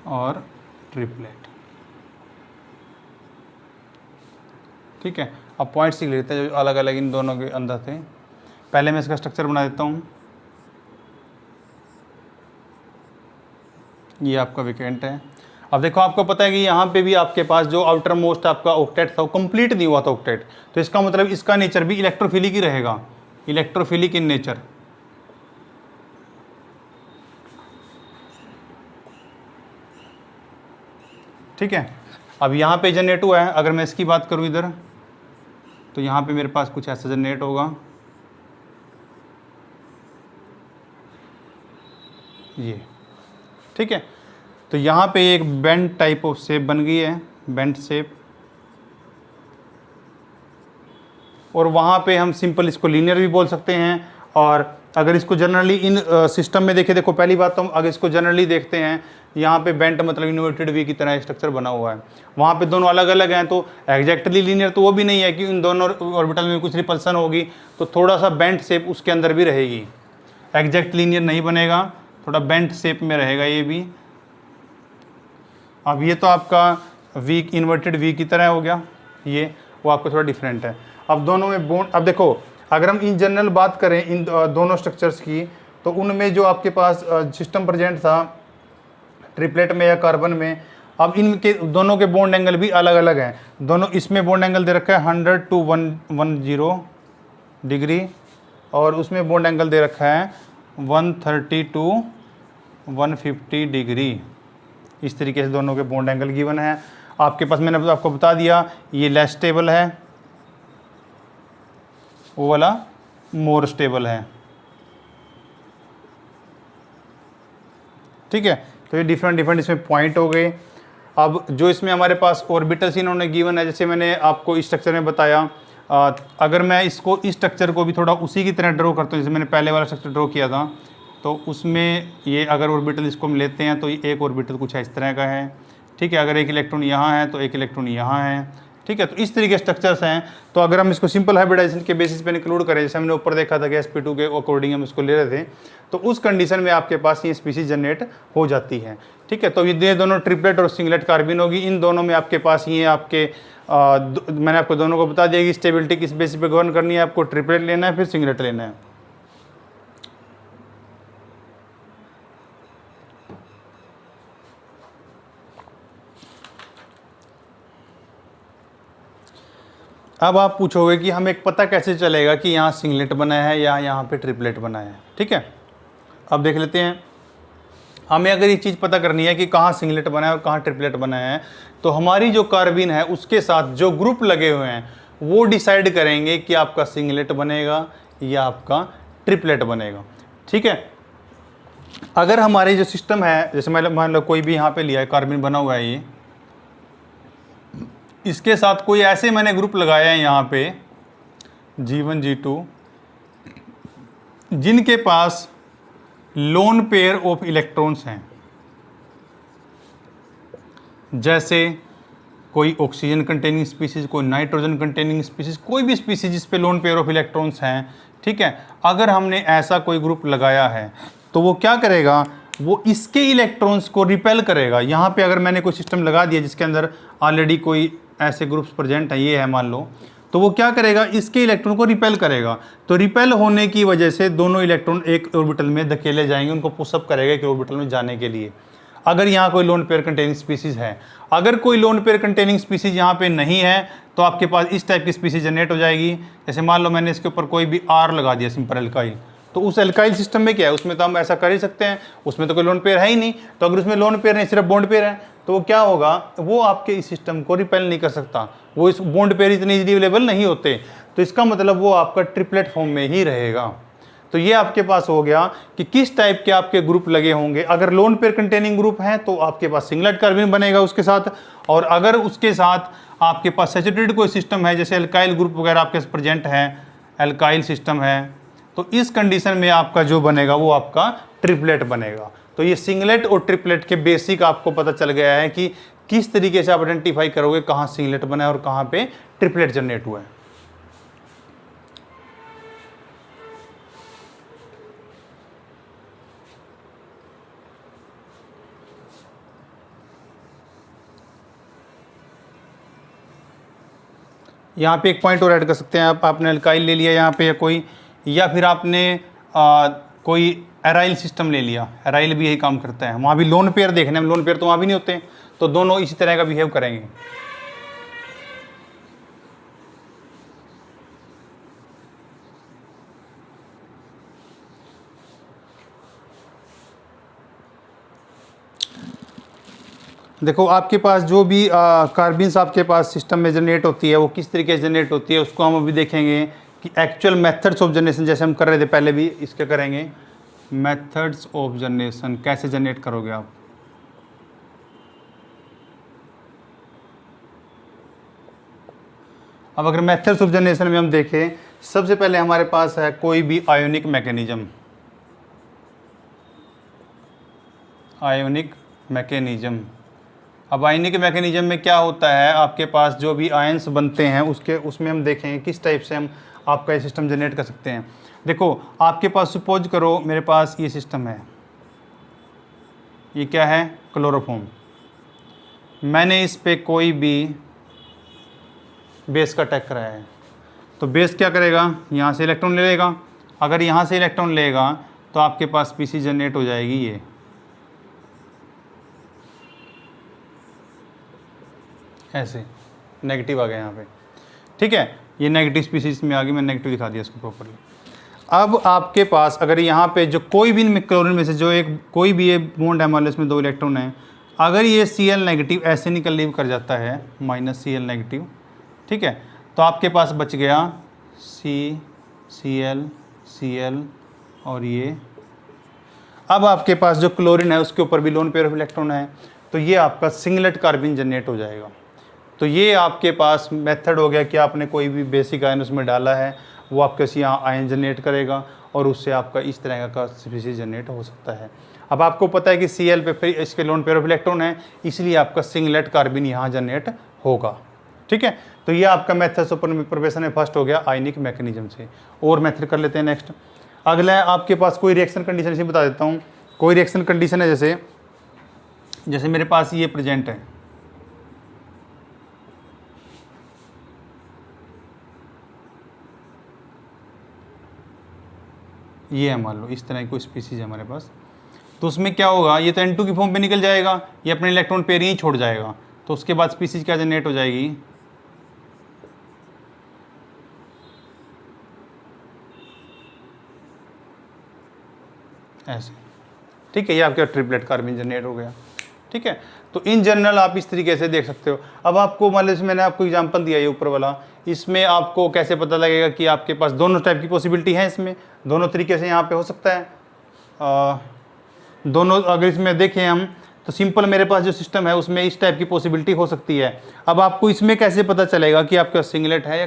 और ट्रिपलेट, ठीक है। अब पॉइंट्स लिख लेते हैं जो अलग अलग इन दोनों के अंदर थे। पहले मैं इसका स्ट्रक्चर बना देता हूँ। ये आपका वेकेंट है। अब देखो, आपको पता है कि यहाँ पे भी आपके पास जो आउटर मोस्ट आपका ऑक्टेट था वो कंप्लीट नहीं हुआ था ऑक्टेट, तो इसका मतलब इसका नेचर भी इलेक्ट्रोफिलिक ही रहेगा, इलेक्ट्रोफिलिक इन नेचर। ठीक है। अब यहाँ पे जनरेट हुआ है, अगर मैं इसकी बात करूँ इधर, तो यहाँ पे मेरे पास कुछ ऐसा जनरेट होगा, ये, ठीक है। तो यहाँ पे एक बेंड टाइप ऑफ शेप बन गई है, बेंड शेप। और वहाँ पे हम सिंपल इसको लीनियर भी बोल सकते हैं। और अगर इसको जनरली इन सिस्टम में देखें, देखो पहली बात तो हम अगर इसको जनरली देखते हैं, यहाँ पे बेंट मतलब इन्वर्टेड वी की तरह स्ट्रक्चर बना हुआ है। वहाँ पे दोनों अलग अलग हैं, तो एग्जैक्टली लीनियर तो वो भी नहीं है कि इन दोनों ऑर्बिटल में कुछ रिपल्सन होगी, तो थोड़ा सा बेंट शेप उसके अंदर भी रहेगी। एग्जैक्ट लीनियर नहीं बनेगा, थोड़ा बेंट शेप में रहेगा ये भी। अब ये तो आपका वी, इन्वर्टेड वी की तरह हो गया, ये वो आपको थोड़ा डिफरेंट है। अब दोनों में बॉन्ड, अब देखो अगर हम इन जनरल बात करें इन दोनों स्ट्रक्चर्स की, तो उनमें जो आपके पास सिस्टम प्रेजेंट था ट्रिपलेट में या कार्बन में, अब इनके दोनों के बॉन्ड एंगल भी अलग अलग हैं। दोनों, इसमें बॉन्ड एंगल दे रखा है 100 to 110 डिग्री, और उसमें बॉन्ड एंगल दे रखा है 130 to 150 डिग्री। इस तरीके से दोनों के बॉन्ड एंगल गिवन है आपके पास। मैंने आपको बता दिया ये लेस स्टेबल है, वो वाला मोर स्टेबल है, ठीक है। तो ये डिफरेंट इसमें पॉइंट हो गए। अब जो इसमें हमारे पास ऑर्बिटल्स इन्होंने गिवन है, जैसे मैंने आपको इस स्ट्रक्चर में बताया, अगर मैं इसको इस स्ट्रक्चर को भी थोड़ा उसी की तरह ड्रॉ करता हूँ जैसे मैंने पहले वाला स्ट्रक्चर ड्रॉ किया था, तो उसमें ये अगर ऑर्बिटल इसको हम लेते हैं तो एक ऑर्बिटल कुछ इस तरह का है, ठीक है। अगर एक इलेक्ट्रॉन यहाँ है तो एक इलेक्ट्रॉन यहाँ है, ठीक है। तो इस तरीके के स्ट्रक्चर्स हैं। तो अगर हम इसको सिंपल हाइब्रिडाइजेशन के बेसिस पे इंक्लूड करें, जैसे हमने ऊपर देखा था कि sp2 के अकॉर्डिंग हम इसको ले रहे थे, तो उस कंडीशन में आपके पास ये स्पीसीज जनरेट हो जाती है, ठीक है। तो ये दोनों ट्रिपलेट और सिंगलेट कार्बिन होगी। इन दोनों में आपके पास ये आपके मैंने आपको दोनों को बता दिया कि स्टेबिलिटी किस बेसिस पे गवर्न करनी है, आपको ट्रिपलेट लेना है फिर सिंगलेट लेना है। अब आप पूछोगे कि हमें पता कैसे चलेगा कि यहाँ सिंगलेट बना है या यहाँ पे ट्रिपलेट बना है, ठीक है। अब देख लेते हैं, हमें अगर ये चीज़ पता करनी है कि कहाँ सिंगलेट बना है और कहाँ ट्रिपलेट बना है, तो हमारी जो कार्बिन है उसके साथ जो ग्रुप लगे हुए हैं वो डिसाइड करेंगे कि आपका सिंगलेट बनेगा या आपका ट्रिपलेट बनेगा, ठीक है। अगर हमारे जो सिस्टम है, जैसे मान लो कोई भी यहाँ पे लिया है कार्बिन बना हुआ है, ये इसके साथ कोई ऐसे मैंने ग्रुप लगाया है यहाँ पे G1 G2 जिनके पास लोन पेयर ऑफ इलेक्ट्रॉन्स हैं, जैसे कोई ऑक्सीजन कंटेनिंग स्पीसीज, कोई नाइट्रोजन कंटेनिंग स्पीसीज, कोई भी स्पीसीज जिस पे लोन पेयर ऑफ इलेक्ट्रॉन्स हैं, ठीक है। अगर हमने ऐसा कोई ग्रुप लगाया है तो वो क्या करेगा, वो इसके इलेक्ट्रॉन्स को रिपेल करेगा। यहाँ पे अगर मैंने कोई सिस्टम लगा दिया जिसके अंदर ऑलरेडी कोई ऐसे ग्रुप्स प्रेजेंट है, ये है मान लो, तो वो क्या करेगा, इसके इलेक्ट्रॉन को रिपेल करेगा। तो रिपेल होने की वजह से दोनों इलेक्ट्रॉन एक ऑर्बिटल में धकेले जाएंगे, उनको पुशअप करेगा एक ऑर्बिटल में जाने के लिए, अगर यहाँ कोई लोन पेयर कंटेनिंग स्पीसीज है। अगर कोई लोन पेयर कंटेनिंग स्पीसीज यहाँ पे नहीं है तो आपके पास इस टाइप की स्पीसीज जनरेट हो जाएगी। जैसे मान लो मैंने इसके ऊपर कोई भी R लगा दिया, सिंपल एल्काइल, तो उस एल्काइल सिस्टम में क्या है, उसमें तो हम ऐसा कर ही सकते हैं, उसमें तो कोई लोन पेयर है ही नहीं। तो अगर उसमें लोन पेयर नहीं, सिर्फ बॉन्ड पेयर है, तो वो क्या होगा, वो आपके इस सिस्टम को रिपेल नहीं कर सकता, वो इस बॉन्ड पेयर इतने इजीली अवेलेबल नहीं होते। तो इसका मतलब वो आपका ट्रिपलेट फॉर्म में ही रहेगा। तो ये आपके पास हो गया कि किस टाइप के आपके ग्रुप लगे होंगे। अगर लोन पेयर कंटेनिंग ग्रुप है तो आपके पास सिंगलेट कार्बन बनेगा उसके साथ, और अगर उसके साथ आपके पास सैचुरेटेड कोई सिस्टम है, जैसे एल्काइल ग्रुप वगैरह आपके पास प्रेजेंट है, एल्काइल सिस्टम है, तो इस कंडीशन में आपका जो बनेगा वो आपका ट्रिपलेट बनेगा। तो ये सिंगलेट और ट्रिपलेट के बेसिक आपको पता चल गया है कि किस तरीके से आप आइडेंटिफाई करोगे कहाँ सिंगलेट बना है और कहाँ पे ट्रिपलेट जनरेट हुआ है। यहाँ पे एक पॉइंट और ऐड कर सकते हैं आप, आपने अल्काइल ले लिया यहाँ पे कोई, या फिर आपने कोई एराइल सिस्टम ले लिया, एराइल भी यही काम करता है, वहाँ भी लोन पेयर देखने में, लोन पेयर तो वहाँ भी नहीं होते, तो दोनों इसी तरह का बिहेव करेंगे। देखो आपके पास जो भी कार्बिन्स आपके पास सिस्टम में जनरेट होती है वो किस तरीके से जनरेट होती है, उसको हम अभी देखेंगे कि एक्चुअल मेथड्स ऑफ जनरेशन, जैसे हम कर रहे थे पहले भी, इसके करेंगे मेथड्स ऑफ जनरेशन, कैसे जनरेट करोगे आप। अब अगर मेथड्स ऑफ जनरेशन में हम देखें, सबसे पहले हमारे पास है कोई भी आयोनिक मैकेनिज्म, आयोनिक मैकेनिज्म। अब आयनिक मैकेनिज्म में क्या होता है, आपके पास जो भी आयंस बनते हैं उसमें हम देखेंगे किस टाइप से हम आपका ये सिस्टम जनरेट कर सकते हैं। देखो आपके पास सपोज करो मेरे पास ये सिस्टम है, ये क्या है, क्लोरोफॉर्म। मैंने इस पे कोई भी बेस का अटैक कराया है, तो बेस क्या करेगा, यहाँ से इलेक्ट्रॉन ले लेगा। अगर यहाँ से इलेक्ट्रॉन लेगा तो आपके पास स्पीसीज जनरेट हो जाएगी, ये ऐसे नेगेटिव आ गया यहाँ पे, ठीक है, ये नेगेटिव स्पीसीज में आ गई, मैंने नेगेटिव दिखा दिया इसको प्रॉपर्ली। अब आपके पास अगर यहाँ पे जो कोई भी क्लोरीन में से जो एक कोई भी ये बॉन्ड है, मान लो इसमें 2 इलेक्ट्रॉन है, अगर ये Cl नेगेटिव ऐसे निकल लीव कर जाता है, -Cl नेगेटिव, ठीक है, तो आपके पास बच गया Cl और ये। अब आपके पास जो क्लोरीन है उसके ऊपर भी लोन पेयर ऑफ इलेक्ट्रॉन है, तो ये आपका सिंगलेट कार्बन जनरेट हो जाएगा। तो ये आपके पास मेथड हो गया कि आपने कोई भी बेसिक आयन उसमें डाला है, वो आपके यहाँ आयन जनरेट करेगा और उससे आपका इस तरह का स्पीसीज जनरेट हो सकता है। अब आपको पता है कि Cl पे फिर इसके लोन पेयर ऑफ इलेक्ट्रॉन है, इसलिए आपका सिंगलेट कार्बन यहाँ जनरेट होगा, ठीक है। तो ये आपका मेथड ऑफ प्रोपेशन में फर्स्ट हो गया आयनिक मैकेनिज्म से। और मेथड कर लेते हैं नेक्स्ट। अगला है आपके पास कोई रिएक्शन कंडीशन, इसे बता देता हूँ। कोई रिएक्शन कंडीशन है, जैसे मेरे पास ये प्रेजेंट है, ये है मान लो इस तरह की कोई स्पीसीज है हमारे पास, तो उसमें क्या होगा, ये तो N2 की फॉर्म पे निकल जाएगा, ये अपने इलेक्ट्रॉन पेयर ही छोड़ जाएगा, तो उसके बाद स्पीसीज क्या जनरेट हो जाएगी, ऐसे, ठीक है। ये आपका ट्रिपलेट कार्बन जनरेट हो गया, ठीक है। तो इन जनरल आप इस तरीके से देख सकते हो। अब आपको मान लीजिए मैंने आपको एग्जांपल दिया ये ऊपर वाला, इसमें आपको कैसे पता लगेगा कि आपके पास दोनों टाइप की पॉसिबिलिटी है, इसमें दोनों तरीके से यहाँ पे हो सकता है। दोनों अगर इसमें देखें हम तो सिंपल मेरे पास जो सिस्टम है उसमें इस टाइप की पॉसिबिलिटी हो सकती है। अब आपको इसमें कैसे पता चलेगा कि आपका सिंगलेट है या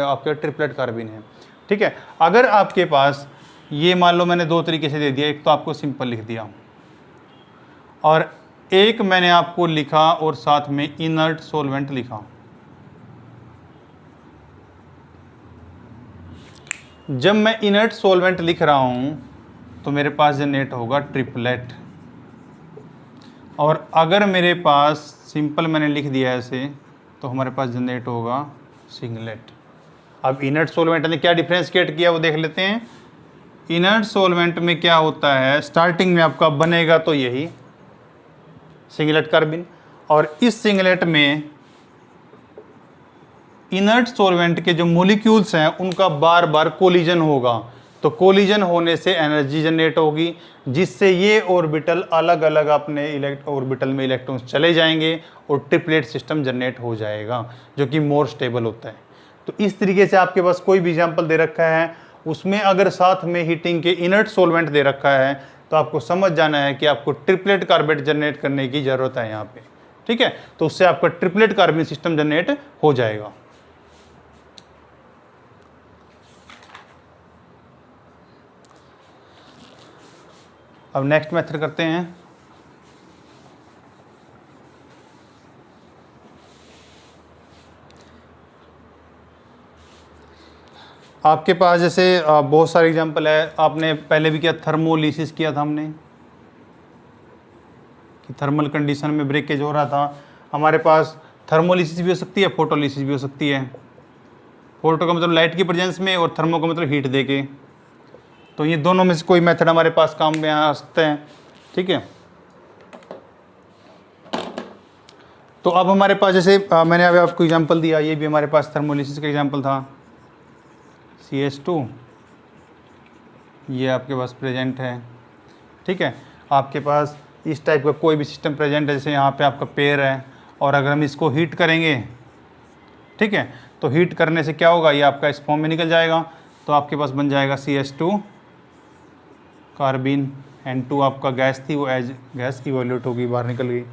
आपका ट्रिपलेट कार्बिन है। ठीक है, अगर आपके पास ये मान लो मैंने दो तरीके से दे दिया, एक तो आपको सिंपल लिख दिया और एक मैंने आपको लिखा और साथ में इनर्ट सॉल्वेंट लिखा। जब मैं इनर्ट सॉल्वेंट लिख रहा हूं तो मेरे पास जनरेट होगा ट्रिपलेट, और अगर मेरे पास सिंपल मैंने लिख दिया ऐसे तो हमारे पास जनरेट होगा सिंगलेट। अब इनर्ट सॉल्वेंट ने क्या डिफ्रेंशिएट किया वो देख लेते हैं। इनर्ट सॉल्वेंट में क्या होता है, स्टार्टिंग में आपका बनेगा तो यही सिंगलेट कार्बिन, और इस सिंगलेट में इनर्ट सॉल्वेंट के जो मॉलिक्यूल्स हैं उनका बार बार कोलिजन होगा, तो कोलिजन होने से एनर्जी जनरेट होगी, जिससे ये ऑर्बिटल अलग अलग अपने ऑर्बिटल में इलेक्ट्रॉन्स चले जाएंगे और ट्रिपलेट सिस्टम जनरेट हो जाएगा, जो कि मोर स्टेबल होता है। तो इस तरीके से आपके पास कोई भी एग्जाम्पल दे रखा है, उसमें अगर साथ में हीटिंग के इनर्ट सॉल्वेंट दे रखा है तो आपको समझ जाना है कि आपको ट्रिपलेट कार्बेट जनरेट करने की ज़रूरत है यहाँ पे। ठीक है, तो उससे आपका ट्रिपलेट कार्बिन सिस्टम जनरेट हो जाएगा। अब नेक्स्ट मेथड करते हैं। आपके पास जैसे बहुत सारे एग्जांपल है, आपने पहले भी किया, थर्मोलिसिस किया था हमने कि थर्मल कंडीशन में ब्रेकेज हो रहा था। हमारे पास थर्मोलिसिस भी हो सकती है, फोटोलिसिस भी हो सकती है। फोटो का मतलब लाइट की प्रेजेंस में और थर्मो का मतलब हीट देके, तो ये दोनों में से कोई मेथड हमारे पास काम में आ सकते हैं। ठीक है, तो अब हमारे पास जैसे मैंने अभी आपको एग्जांपल दिया, ये भी हमारे पास थर्मोलिसिस का एग्जांपल था। CH2 ये आपके पास प्रेजेंट है। ठीक है, आपके पास इस टाइप का कोई भी सिस्टम प्रेजेंट है, जैसे यहाँ पे आपका पेयर है, और अगर हम इसको हीट करेंगे, ठीक है, तो हीट करने से क्या होगा, ये आपका इस फॉर्म में निकल जाएगा, तो आपके पास बन जाएगा CH2 कार्बिन, N2 आपका गैस थी, वो एज गैस इवोल्यूट होगी, बाहर निकल गई।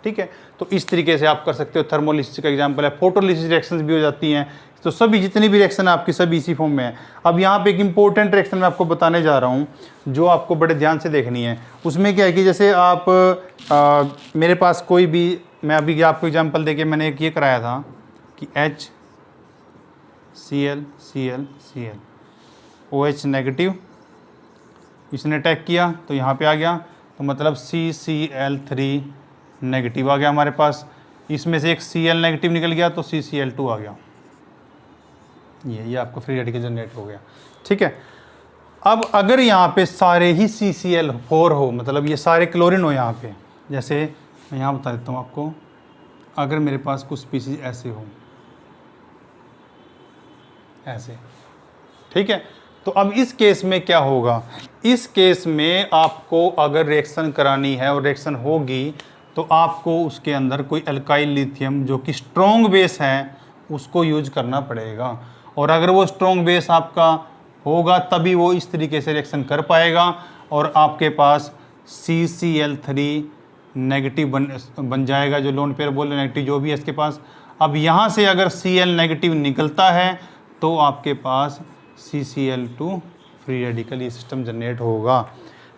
ठीक है, तो इस तरीके से आप कर सकते हो। थर्मोलिसिस का एग्जांपल है। फोटोलिसिस रिएक्शंस भी हो जाती हैं, तो सभी जितनी भी रिएक्शन है आपकी सभी इसी फॉर्म में है। अब यहाँ पे एक इंपॉर्टेंट रिएक्शन मैं आपको बताने जा रहा हूँ जो आपको बड़े ध्यान से देखनी है। उसमें क्या है कि जैसे आप मेरे पास कोई भी, मैं अभी आपको एग्जांपल देके मैंने एक ये कराया था कि HCl OH नेगेटिव, इसने अटैक किया तो यहाँ पे आ गया, तो मतलब CCl3 नेगेटिव आ गया हमारे पास। इसमें से एक Cl नेगेटिव निकल गया तो CCl2 आ गया, ये आपका फ्री रेडिकल जनरेट हो गया। ठीक है, अब अगर यहाँ पे सारे ही CCl4 हो, मतलब ये सारे क्लोरीन हो यहाँ पे, जैसे मैं यहाँ बता देता हूँ आपको, अगर मेरे पास कुछ स्पीसीज ऐसे हो, ऐसे, ठीक है, तो अब इस केस में क्या होगा, इस केस में आपको अगर रिएक्शन करानी है और रिएक्शन होगी तो आपको उसके अंदर कोई अल्काइल लिथियम जो कि स्ट्रॉन्ग बेस है उसको यूज करना पड़ेगा, और अगर वो स्ट्रॉन्ग बेस आपका होगा तभी वो इस तरीके से रिएक्शन कर पाएगा और आपके पास CCl3 नेगेटिव बन जाएगा, जो लोन पेयर बोल नेगेटिव जो भी है इसके पास। अब यहाँ से अगर Cl नेगेटिव निकलता है तो आपके पास CCl2 फ्री रेडिकल ये सिस्टम जनरेट होगा।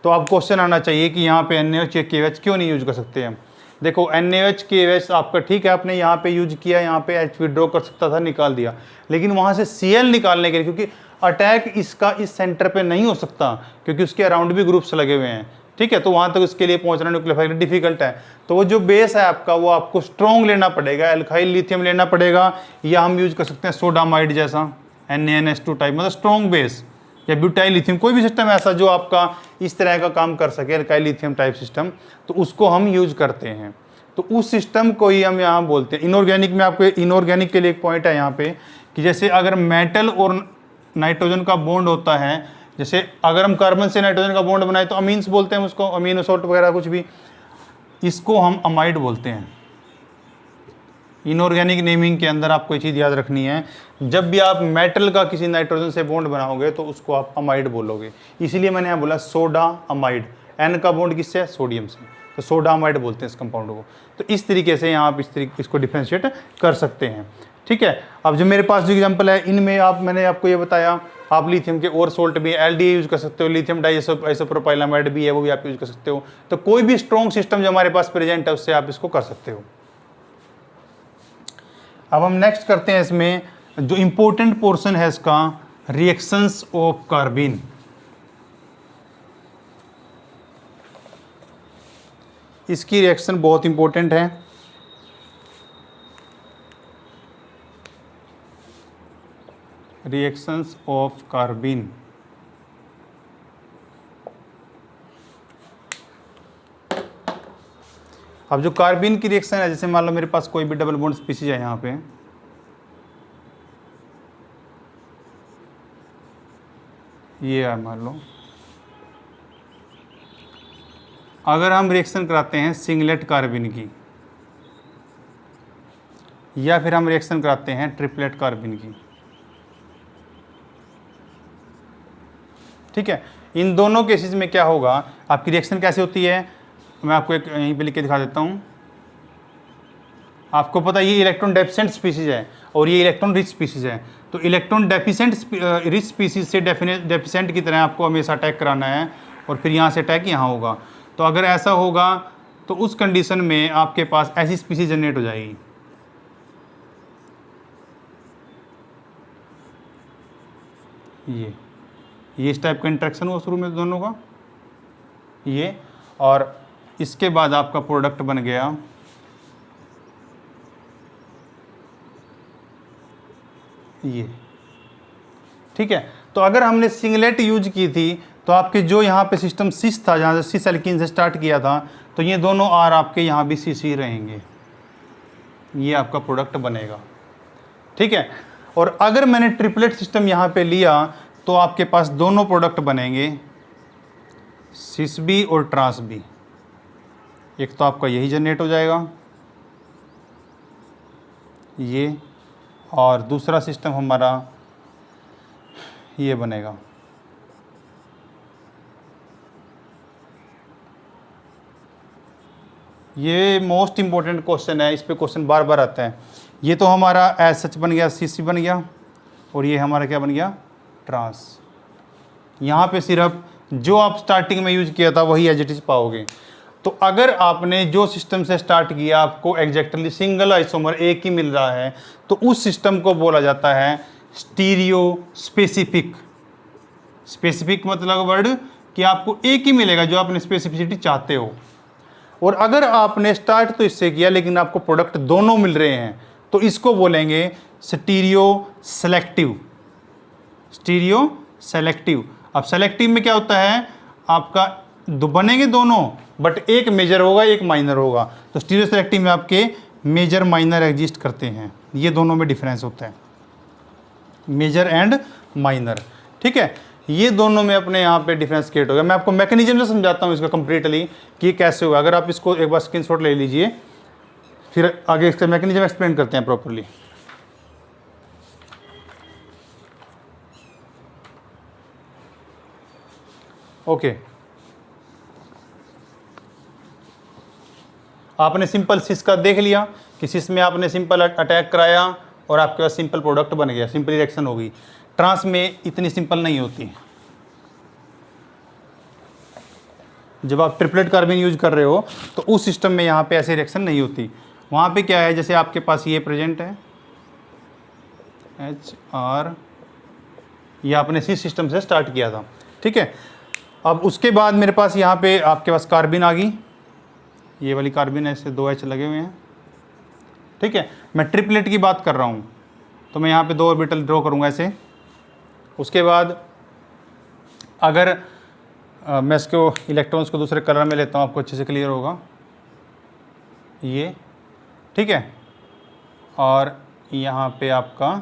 तो अब क्वेश्चन आना चाहिए कि यहाँ पे NaOH या KOH क्यों नहीं यूज कर सकते हैं। देखो NaOH KOH आपका ठीक है, आपने यहाँ पे यूज किया, यहाँ पे H विड्रॉ कर सकता था, निकाल दिया, लेकिन वहाँ से Cl निकालने के लिए, क्योंकि अटैक इसका इस सेंटर पे नहीं हो सकता क्योंकि उसके अराउंड भी ग्रुप्स लगे हुए हैं। ठीक है, तो वहाँ तक उसके लिए पहुँचना न्यूक्लियोफाइल डिफिकल्ट है, तो वो जो बेस है आपका वो आपको स्ट्रॉन्ग लेना पड़ेगा, एल्काइल लिथियम लेना पड़ेगा, या हम यूज कर सकते हैं सोडामाइड जैसा NaNH2 टाइप, मतलब स्ट्रॉन्ग बेस, या ब्यूटाइल लिथियम, कोई भी सिस्टम ऐसा जो आपका इस तरह का काम कर सके, एल्काइल लिथियम टाइप सिस्टम, तो उसको हम यूज करते हैं। तो उस सिस्टम को ही हम यहाँ बोलते हैं। इनऑर्गेनिक में आपको, इनऑर्गेनिक के लिए एक पॉइंट है यहाँ पे कि जैसे अगर मेटल और नाइट्रोजन का बॉन्ड होता है, जैसे अगर हम कार्बन से नाइट्रोजन का बॉन्ड बनाए तो अमीन्स बोलते हैं उसको, अमीनो सॉल्ट वगैरह कुछ भी, इसको हम अमाइड बोलते हैं। इनऑर्गेनिक नेमिंग के अंदर आपको ये चीज़ याद रखनी है, जब भी आप मेटल का किसी नाइट्रोजन से बॉन्ड बनाओगे तो उसको आप अमाइड बोलोगे। इसीलिए मैंने यहाँ बोला सोडा अमाइड, N का बॉन्ड किससे है, सोडियम से, तो सोडामाइड बोलते हैं इस कंपाउंड को। तो इस तरीके से यहाँ आप इसको डिफ्रेंशिएट कर सकते हैं। ठीक है, अब जो मेरे पास जो एग्जांपल है इनमें मैंने आपको ये बताया, आप लिथियम के और सोल्ट भी एलडीए यूज कर सकते हो, लिथियम डाइसोप्रोपाइलामाइड भी है वो भी आप यूज कर सकते हो। तो कोई भी स्ट्रॉन्ग सिस्टम जो हमारे पास प्रेजेंट है उससे आप इसको कर सकते हो। अब हम नेक्स्ट करते हैं, इसमें जो इंपॉर्टेंट पोर्शन है इसका, रिएक्शंस ऑफ कार्बिन। इसकी रिएक्शन बहुत इंपॉर्टेंट है। Reactions of कार्बिन। अब जो कार्बिन की रिएक्शन है, जैसे मान लो मेरे पास कोई भी डबल बॉन्ड स्पीशीज है यहाँ पे, ये है मान लो, अगर हम रिएक्शन कराते हैं सिंगलेट कार्बिन की या फिर हम रिएक्शन कराते हैं ट्रिपलेट कार्बिन की, ठीक है, इन दोनों केसेस में क्या होगा, आपकी रिएक्शन कैसे होती है, मैं आपको एक यहीं पे लिख के दिखा देता हूँ। आपको पता है ये इलेक्ट्रॉन डेफिशिएंट स्पीशीज है और ये इलेक्ट्रॉन रिच स्पीशीज है। तो इलेक्ट्रॉन डेफिशिएंट रिच स्पीशीज से डेफिशिएंट की तरह आपको हमेशा अटैक कराना है और फिर यहाँ से अटैक यहाँ होगा। तो अगर ऐसा होगा तो उस कंडीशन में आपके पास ऐसी स्पीशीज जनरेट हो जाएगी। ये इस टाइप का इंटरेक्शन हुआ शुरू में दोनों का, ये, और इसके बाद आपका प्रोडक्ट बन गया ये। ठीक है, तो अगर हमने सिंगलेट यूज की थी तो आपके जो यहाँ पे सिस्टम सिस था, जहाँ से सिस एल्कीन से स्टार्ट किया था, तो ये दोनों आर आपके यहाँ भी सी रहेंगे, ये आपका प्रोडक्ट बनेगा। ठीक है, और अगर मैंने ट्रिपलेट सिस्टम यहाँ पे लिया तो आपके पास दोनों प्रोडक्ट बनेंगे, सिस बी और ट्रांस बी। एक तो आपका यही जनरेट हो जाएगा ये, और दूसरा सिस्टम हमारा ये बनेगा। ये मोस्ट इंपॉर्टेंट क्वेश्चन है, इस पे क्वेश्चन बार बार आता है। ये तो हमारा एज सच बन गया, सी बन गया, और ये हमारा क्या बन गया, ट्रांस। यहाँ पे सिर्फ जो आप स्टार्टिंग में यूज किया था वही एज इट इज पाओगे। तो अगर आपने जो सिस्टम से स्टार्ट किया आपको एग्जैक्टली सिंगल आइसोमर एक ही मिल रहा है तो उस सिस्टम को बोला जाता है स्टीरियो स्पेसिफिक। स्पेसिफिक मतलब वर्ड कि आपको एक ही मिलेगा जो आपने स्पेसिफिसिटी चाहते हो। और अगर आपने स्टार्ट तो इससे किया लेकिन आपको प्रोडक्ट दोनों मिल रहे हैं तो इसको बोलेंगे स्टीरियो सेलेक्टिव। Stereo selective. अब सेलेक्टिव में क्या होता है, आपका बनेंगे दोनों बट एक मेजर होगा एक माइनर होगा। तो स्टीरियो सेलेक्टिव में आपके मेजर माइनर एग्जिस्ट करते हैं, ये दोनों में डिफरेंस होता है, मेजर एंड माइनर। ठीक है, ये दोनों में अपने यहाँ पे डिफरेंस क्रिएट हो गया। मैं आपको मैकेनिज्म से समझाता हूँ इसका कंप्लीटली कि कैसे हुआ। अगर आप इसको एक बार स्क्रीनशॉट ले लीजिए, फिर आगे इसका मैकेनिज्म एक्सप्लेन करते हैं प्रॉपरली। ओके, आपने सिंपल सिस का देख लिया कि सिस में आपने सिंपल अटैक कराया और आपके पास सिंपल प्रोडक्ट बन गया, सिंपल रिएक्शन हो गई। ट्रांस में इतनी सिंपल नहीं होती। जब आप ट्रिपलेट कार्बिन यूज कर रहे हो तो उस सिस्टम में यहाँ पे ऐसे रिएक्शन नहीं होती। वहाँ पे क्या है, जैसे आपके पास ये प्रेजेंट है HR, ये आपने सी सिस्टम से स्टार्ट किया था। ठीक है, अब उसके बाद मेरे पास यहाँ पे आपके पास कार्बिन आ गई, ये वाली कार्बिन है, इससे 2 H लगे हुए हैं। ठीक है, मैं ट्रिपलेट की बात कर रहा हूँ तो मैं यहाँ पे 2 ऑर्बिटल ड्रॉ करूँगा ऐसे। उसके बाद अगर मैं इसको इलेक्ट्रॉन्स को दूसरे कलर में लेता हूँ, आपको अच्छे से क्लियर होगा ये। ठीक है, और यहाँ पे आपका,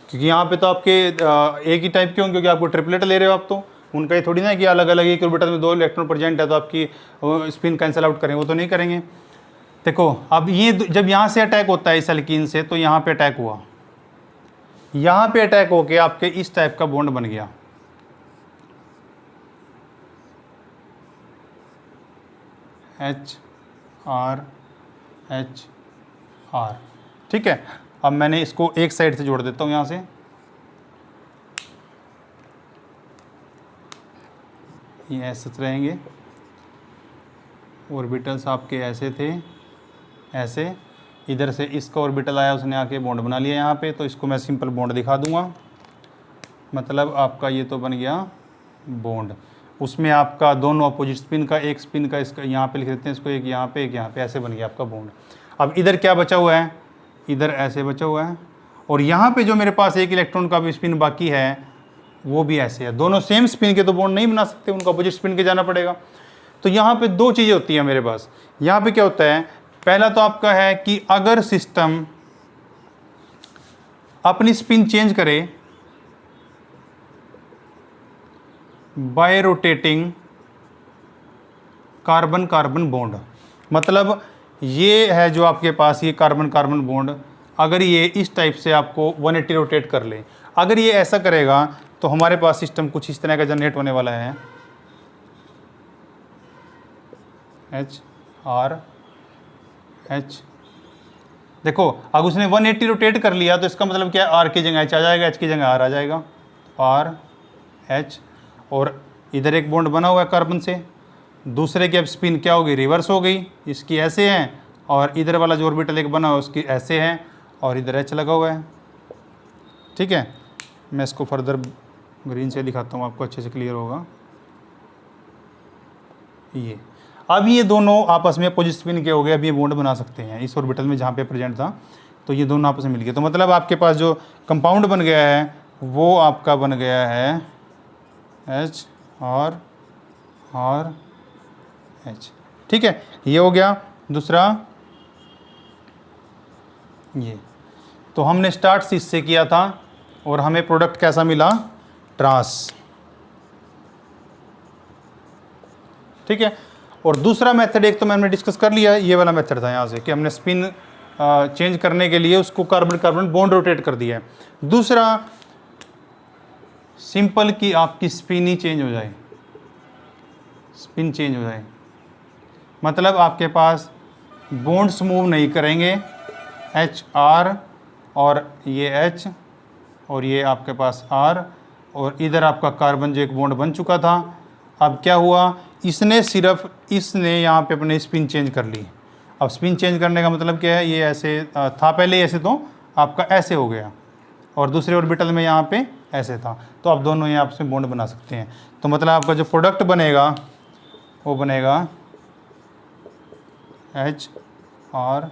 क्योंकि यहाँ पे तो आपके एक ही टाइप के होंगे क्योंकि आपको ट्रिपलेट ले रहे हो आप, तो उनका ये थोड़ी ना कि अलग अलग एक ऑर्बिटल में 2 इलेक्ट्रॉन प्रेजेंट है तो आपकी स्पिन कैंसिल आउट करेंगे, वो तो नहीं करेंगे। देखो अब ये जब यहाँ से अटैक होता है इस एल्कीन से, तो यहाँ पे अटैक हुआ, यहाँ पे अटैक होके आपके इस टाइप का बॉन्ड बन गया। H R H R. ठीक है, अब मैंने इसको एक साइड से जोड़ देता हूँ यहाँ से, ये ऐसे रहेंगे, ऑर्बिटल्स आपके ऐसे थे, ऐसे, इधर से इसका ऑर्बिटल आया, उसने आके बॉन्ड बना लिया यहाँ पे, तो इसको मैं सिंपल बॉन्ड दिखा दूंगा। मतलब आपका ये तो बन गया बॉन्ड, उसमें आपका दोनों अपोजिट स्पिन का, एक स्पिन का इसका यहाँ पे लिख देते हैं इसको, एक यहाँ पे एक यहाँ पे, ऐसे बन गया आपका बॉन्ड। अब इधर क्या बचा हुआ है, इधर ऐसे बचा हुआ है, और यहाँ पे जो मेरे पास एक इलेक्ट्रॉन का भी स्पिन बाकी है वो भी ऐसे है। दोनों सेम स्पिन के तो बॉन्ड नहीं बना सकते, उनको अपोजिट स्पिन के जाना पड़ेगा। तो यहाँ पे दो चीज़ें होती हैं मेरे पास। यहाँ पे क्या होता है, पहला तो आपका है कि अगर सिस्टम अपनी स्पिन चेंज करे bye rotating carbon carbon bond, मतलब ये है जो आपके पास ये कार्बन कार्बन बॉन्ड, अगर ये इस टाइप से आपको 180 रोटेट कर ले, अगर ये ऐसा करेगा तो हमारे पास सिस्टम कुछ इस तरह का जनरेट होने वाला है, एच आर एच। देखो अब उसने 180 रोटेट कर लिया तो इसका मतलब क्या है, आर की जगह एच आ जाएगा, एच की जगह आर आ जाएगा, आर एच, और इधर एक बॉन्ड बना हुआ है कार्बन से, दूसरे की अब स्पिन क्या होगी, रिवर्स हो गई, इसकी ऐसे है, और इधर वाला जो ऑर्बिटल एक बना हुआ है उसकी ऐसे है, और इधर एच लगा हुआ है। ठीक है, मैं इसको फर्दर ग्रीन से दिखाता हूँ, आपको अच्छे से क्लियर होगा। ये अब ये दोनों आपस में अपोजिट स्पिन के हो गए, अब ये बॉन्ड बना सकते हैं इस ऑर्बिटल में जहाँ पे प्रेजेंट था, तो ये दोनों आपस में मिल गए। तो मतलब आपके पास जो कंपाउंड बन गया है वो आपका बन गया है एच आर एच। ठीक है, ये हो गया। दूसरा ये, तो हमने स्टार्ट इससे किया था और हमें प्रोडक्ट कैसा मिला, ट्रांस। ठीक है, और दूसरा मेथड एक तो मैंने डिस्कस कर लिया, ये वाला मेथड था यहाँ से कि हमने स्पिन चेंज करने के लिए उसको कार्बन कार्बन बॉन्ड रोटेट कर दिया है। दूसरा सिंपल कि आपकी स्पिन ही चेंज हो जाए, स्पिन चेंज हो जाए, मतलब आपके पास बॉन्ड्स मूव नहीं करेंगे, एच आर और ये एच और ये आपके पास आर, और इधर आपका कार्बन जो एक बॉन्ड बन चुका था, अब क्या हुआ, इसने सिर्फ इसने यहाँ पे अपने स्पिन चेंज कर ली। अब स्पिन चेंज करने का मतलब क्या है, ये ऐसे था पहले, ऐसे तो आपका ऐसे हो गया, और दूसरे ऑर्बिटल में यहाँ पे ऐसे था, तो आप दोनों यहाँ आपस में बॉन्ड बना सकते हैं। तो मतलब आपका जो प्रोडक्ट बनेगा वो बनेगा एच आर,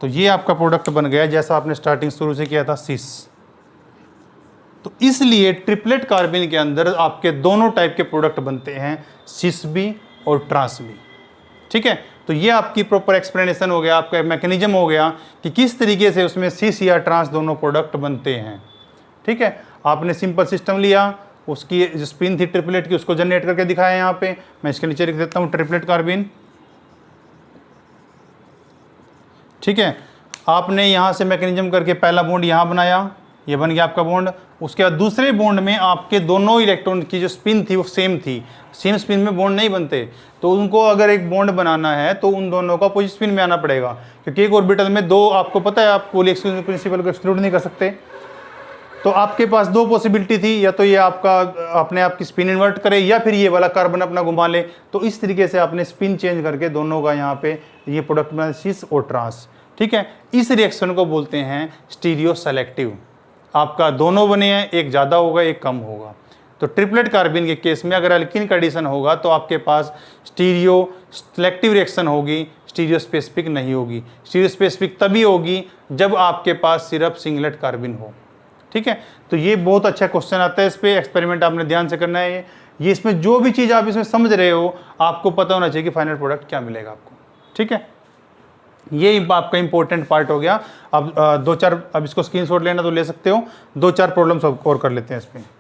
तो ये आपका प्रोडक्ट बन गया जैसा आपने स्टार्टिंग शुरू से किया था, सिस। तो इसलिए ट्रिपलेट कार्बन के अंदर आपके दोनों टाइप के प्रोडक्ट बनते हैं, सिस भी और ट्रांस भी। ठीक है, तो ये आपकी प्रॉपर एक्सप्लेनेशन हो गया, आपका मैकेनिज्म हो गया कि किस तरीके से उसमें सिस या ट्रांस दोनों प्रोडक्ट बनते हैं। ठीक है, आपने सिंपल सिस्टम लिया, उसकी जो स्पिन थी ट्रिपलेट की उसको जनरेट करके दिखाया यहाँ पे, मैं इसके नीचे लिख देता हूँ ट्रिपलेट कार्बन। ठीक है, आपने यहाँ से मैकेनिज्म करके पहला बॉन्ड यहाँ बनाया, ये बन गया आपका बॉन्ड। उसके बाद दूसरे बॉन्ड में आपके दोनों इलेक्ट्रॉन की जो स्पिन थी वो सेम थी, सेम स्पिन में बॉन्ड नहीं बनते, तो उनको अगर एक बॉन्ड बनाना है तो उन दोनों का अपोजिट स्पिन में आना पड़ेगा, क्योंकि एक ऑर्बिटल में दो, आपको पता है आप पोली एक्सक्लूजन प्रिंसिपल को एक्सक्लूड नहीं कर सकते। तो आपके पास दो पॉसिबिलिटी थी, या तो ये आपका अपने आप की स्पिन इन्वर्ट करे, या फिर ये वाला कार्बन अपना घुमा ले। तो इस तरीके से आपने स्पिन चेंज करके दोनों का यहाँ पे ये प्रोडक्ट बना, सिस और ट्रांस। ठीक है, इस रिएक्शन को बोलते हैं स्टीरियो सेलेक्टिव। आपका दोनों बने हैं, एक ज़्यादा होगा एक कम होगा। तो ट्रिपलेट कार्बन के केस में अगर एल्कीन का एडिशन होगा तो आपके पास स्टीरियो सेलेक्टिव रिएक्शन होगी, स्टीरियो स्पेसिफिक नहीं होगी। स्टीरियो स्पेसिफिक तभी होगी जब आपके पास सिर्फ सिंगलेट कार्बन हो। ठीक है, तो ये बहुत अच्छा क्वेश्चन आता है, इस पर एक्सपेरिमेंट आपने ध्यान से करना है। ये इसमें जो भी चीज़ आप इसमें समझ रहे हो आपको पता होना चाहिए कि फाइनल प्रोडक्ट क्या मिलेगा आपको। ठीक है, ये आपका इंपॉर्टेंट पार्ट हो गया। अब दो चार, अब इसको स्क्रीनशॉट लेना तो ले सकते हो, दो चार प्रॉब्लम्स और कर लेते हैं इस पर।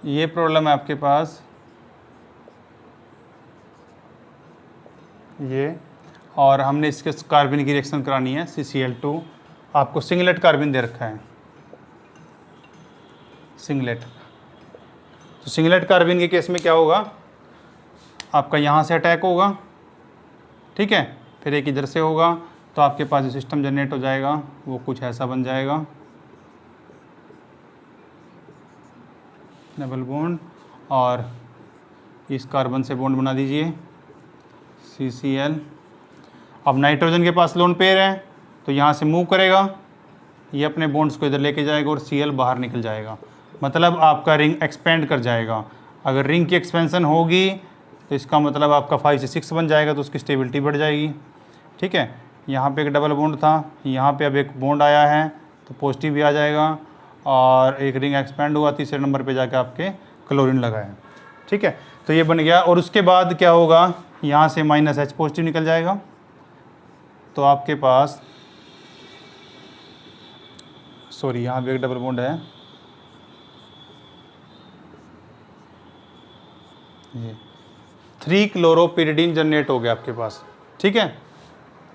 ये प्रॉब्लम है आपके पास ये, और हमने इसके कार्बन की रिएक्शन करानी है CCl2। आपको सिंगलेट कार्बन दे रखा है, सिंगलेट। तो सिंगलेट कार्बन के केस में क्या होगा, आपका यहाँ से अटैक होगा, ठीक है, फिर एक इधर से होगा, तो आपके पास जो सिस्टम जनरेट हो जाएगा वो कुछ ऐसा बन जाएगा, डबल बॉन्ड, और इस कार्बन से बॉन्ड बना दीजिए CCl। अब नाइट्रोजन के पास लोन पेयर है, तो यहाँ से मूव करेगा, ये अपने बॉन्ड्स को इधर लेके जाएगा और Cl बाहर निकल जाएगा, मतलब आपका रिंग एक्सपेंड कर जाएगा। अगर रिंग की एक्सपेंशन होगी तो इसका मतलब आपका 5 से 6 बन जाएगा, तो उसकी स्टेबिलिटी बढ़ जाएगी, ठीक है। यहाँ पे एक डबल बॉन्ड था, यहाँ पे अब एक बॉन्ड आया है तो पॉजिटिव भी आ जाएगा, और एक रिंग एक्सपेंड हुआ, तीसरे नंबर पे जाके आपके क्लोरीन लगा है, ठीक है। तो ये बन गया, और उसके बाद क्या होगा, यहाँ से -H पॉजिटिव निकल जाएगा, तो आपके पास सॉरी यहाँ पे एक डबल बॉन्ड है, ये 3-क्लोरोपिरिडीन जनरेट हो गया आपके पास, ठीक है।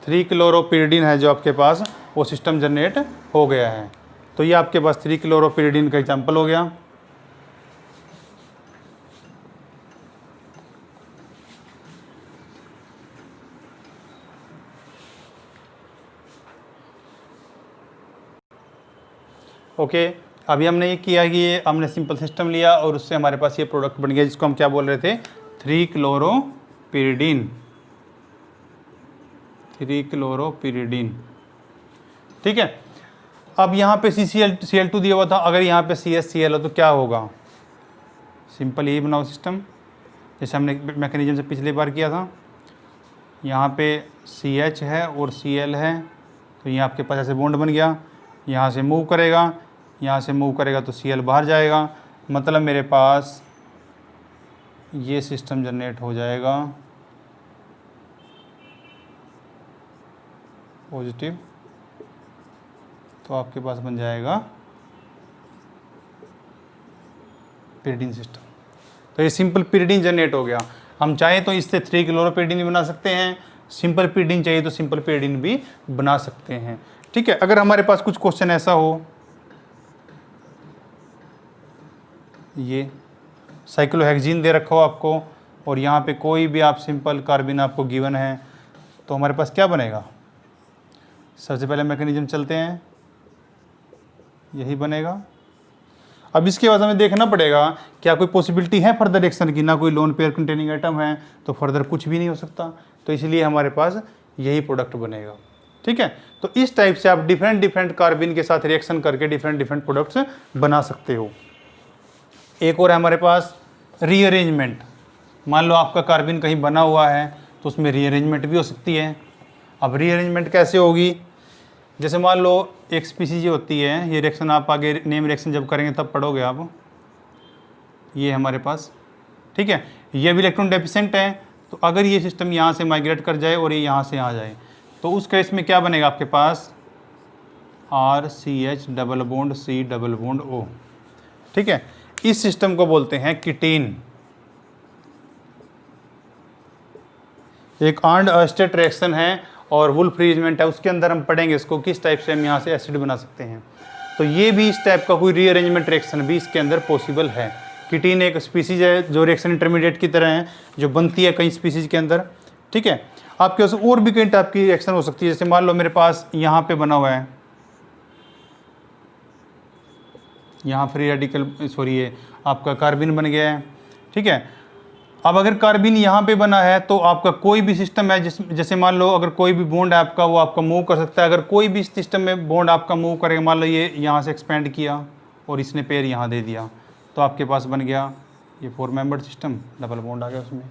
3-क्लोरोपिरिडीन है जो आपके पास, वो सिस्टम जनरेट हो गया है। तो ये आपके पास 3-क्लोरोपिरिडीन का एग्जाम्पल हो गया। ओके, अभी हमने ये किया कि ये हमने सिंपल सिस्टम लिया और उससे हमारे पास ये प्रोडक्ट बन गया, जिसको हम क्या बोल रहे थे, 3-क्लोरोपिरिडीन, 3-क्लोरोपिरिडीन, ठीक है। अब यहाँ पे Cl2 दिया हुआ था, अगर यहाँ पे CH Cl हो तो क्या होगा, सिंपल यही बनाओ सिस्टम, जैसे हमने मैकेनिज्म से पिछली बार किया था। यहाँ पे CH है और Cl है, तो ये आपके पास ऐसे बॉन्ड बन गया, यहाँ से मूव करेगा, यहाँ से मूव करेगा तो Cl बाहर जाएगा, मतलब मेरे पास ये सिस्टम जनरेट हो जाएगा पॉजिटिव, तो आपके पास बन जाएगा पिरिडीन सिस्टम। तो ये सिंपल पिरिडीन जनरेट हो गया। हम चाहे तो इससे 3-क्लोरोपिरिडीन भी बना सकते हैं, सिंपल पिरिडीन चाहिए तो सिंपल पिरिडीन भी बना सकते हैं, ठीक है। अगर हमारे पास कुछ क्वेश्चन ऐसा हो, ये साइक्लोहेक्सीन दे रखा हो आपको, और यहाँ पे कोई भी आप सिंपल कार्बन आपको गिवन है, तो हमारे पास क्या बनेगा, सबसे पहले मैकेनिज्म चलते हैं, यही बनेगा। अब इसके बाद हमें देखना पड़ेगा क्या कोई पॉसिबिलिटी है फर्दर रिएक्शन की, ना कोई लोन पेयर कंटेनिंग आइटम है तो फर्दर कुछ भी नहीं हो सकता, तो इसलिए हमारे पास यही प्रोडक्ट बनेगा, ठीक है। तो इस टाइप से आप डिफरेंट कार्बन के साथ रिएक्शन करके डिफरेंट प्रोडक्ट्स बना सकते हो। एक और है हमारे पास रीअरेंजमेंट। मान लो आपका कार्बन कहीं बना हुआ है तो उसमें रीअरेंजमेंट भी हो सकती है। अब रीअरेंजमेंट कैसे होगी, जैसे मान लो एक स्पीसीज होती है, ये रिएक्शन आप आगे नेम रिएक्शन जब करेंगे तब पढ़ोगे आप, ये हमारे पास, ठीक है, ये भी इलेक्ट्रॉन डेफिशिएंट है, तो अगर ये सिस्टम यहाँ से माइग्रेट कर जाए और ये यहाँ से आ जाए तो उस केस में क्या बनेगा आपके पास, RCH double bond C double bond O, ठीक है। इस सिस्टम को बोलते हैं कीटीन। एक आर्म्ड अस्टेट रिएक्शन है और वुल्फ रीअरेंजमेंट है, उसके अंदर हम पढ़ेंगे इसको किस टाइप से हम यहाँ से एसिड बना सकते हैं। तो ये भी इस टाइप का कोई रीअरेंजमेंट रिएक्शन भी इसके अंदर पॉसिबल है। कीटीन एक स्पीसीज है जो रिएक्शन इंटरमीडिएट की तरह है, जो बनती है कई स्पीसीज के अंदर, ठीक है। आपके पास और भी कई टाइप की रिएक्शन हो सकती है, जैसे मान लो मेरे पास यहाँ पे बना हुआ है, यहाँ फ्री रेडिकल सॉरी ये आपका कार्बन बन गया है, ठीक है। अब अगर कार्बन यहाँ पे बना है तो आपका कोई भी सिस्टम है जैसे मान लो अगर कोई भी बॉन्ड है आपका वो आपका मूव कर सकता है। अगर कोई भी सिस्टम में बॉन्ड आपका मूव करेगा, मान लो ये यहाँ से एक्सपेंड किया और इसने पेयर यहाँ दे दिया, तो आपके पास बन गया ये 4 मेंबर सिस्टम, डबल बॉन्ड आ गया उसमें,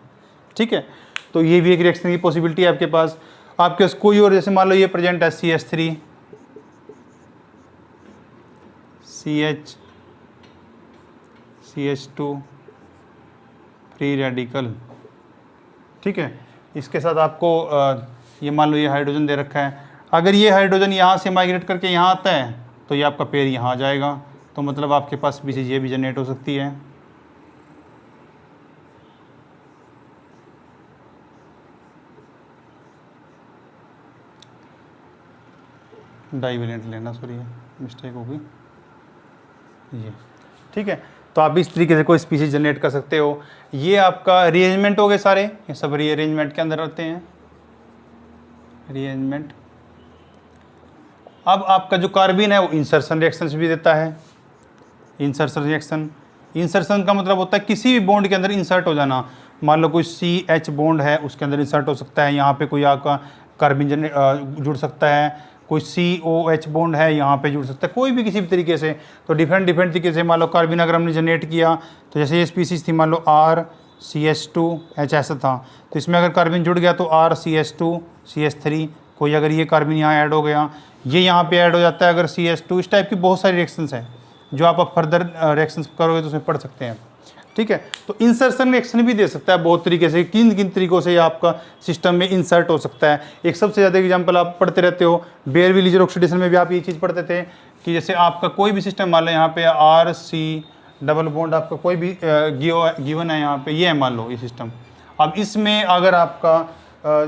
ठीक है। तो ये भी एक रिएक्शन की पॉसिबिलिटी है आपके पास। आपके पास कोई और, जैसे मान लो ये प्रेजेंट है CH3 CH CH2 free radical, ठीक है। इसके साथ आपको ये मान लो ये हाइड्रोजन दे रखा है, अगर ये हाइड्रोजन यहाँ से माइग्रेट करके यहाँ आता है तो ये आपका पेयर यहाँ आ जाएगा, तो मतलब आपके पास स्पीसीज ये भी जनरेट हो सकती है, डाइवेलेंट लेना, सॉरी मिस्टेक होगी ये, ठीक है। तो आप इस तरीके से कोई स्पीसीज जनरेट कर सकते हो। ये आपका रीअरेंजमेंट हो गए सारे, ये सब रीअरेंजमेंट के अंदर आते हैं, रीअरेंजमेंट। अब आपका जो कार्बिन है वो इंसर्शन रिएक्शन भी देता है, इंसर्शन रिएक्शन। इंसर्शन का मतलब होता है किसी भी बॉन्ड के अंदर इंसर्ट हो जाना। मान लो कोई CH बॉन्ड है, उसके अंदर इंसर्ट हो सकता है, यहाँ पे कोई आपका कार्बिन जुड़ सकता है, कोई COH बॉन्ड है यहाँ पे जुड़ सकता है, कोई भी किसी भी तरीके से। तो डिफरेंट तरीके से मान लो कार्बिन अगर हमने जनरेट किया, तो जैसे ये स्पीसीज थी, मान लो RCH2H ऐसा था, तो इसमें अगर कार्बिन जुड़ गया तो RCH2CH3, कोई अगर ये कार्बिन यहाँ ऐड हो गया, ये यहाँ पे ऐड हो जाता है अगर CH2। इस टाइप की बहुत सारी रिएक्शंस हैं जो आप फर्दर रिएक्शंस करोगे तो उसमें पढ़ सकते हैं, ठीक है। तो इंसर्शन रिएक्शन भी दे सकता है बहुत तरीके से, किन तरीकों से आपका सिस्टम में इंसर्ट हो सकता है। एक सबसे ज़्यादा एग्जांपल आप पढ़ते रहते हो, बेयर-विलीजर ऑक्सीडेशन में भी आप ये चीज़ पढ़ते थे कि जैसे आपका कोई भी सिस्टम, मान लो यहाँ पे RC डबल बॉन्ड आपका कोई भी गिवन है यहाँ पे, ये है मान लो ये सिस्टम। अब इसमें अगर आपका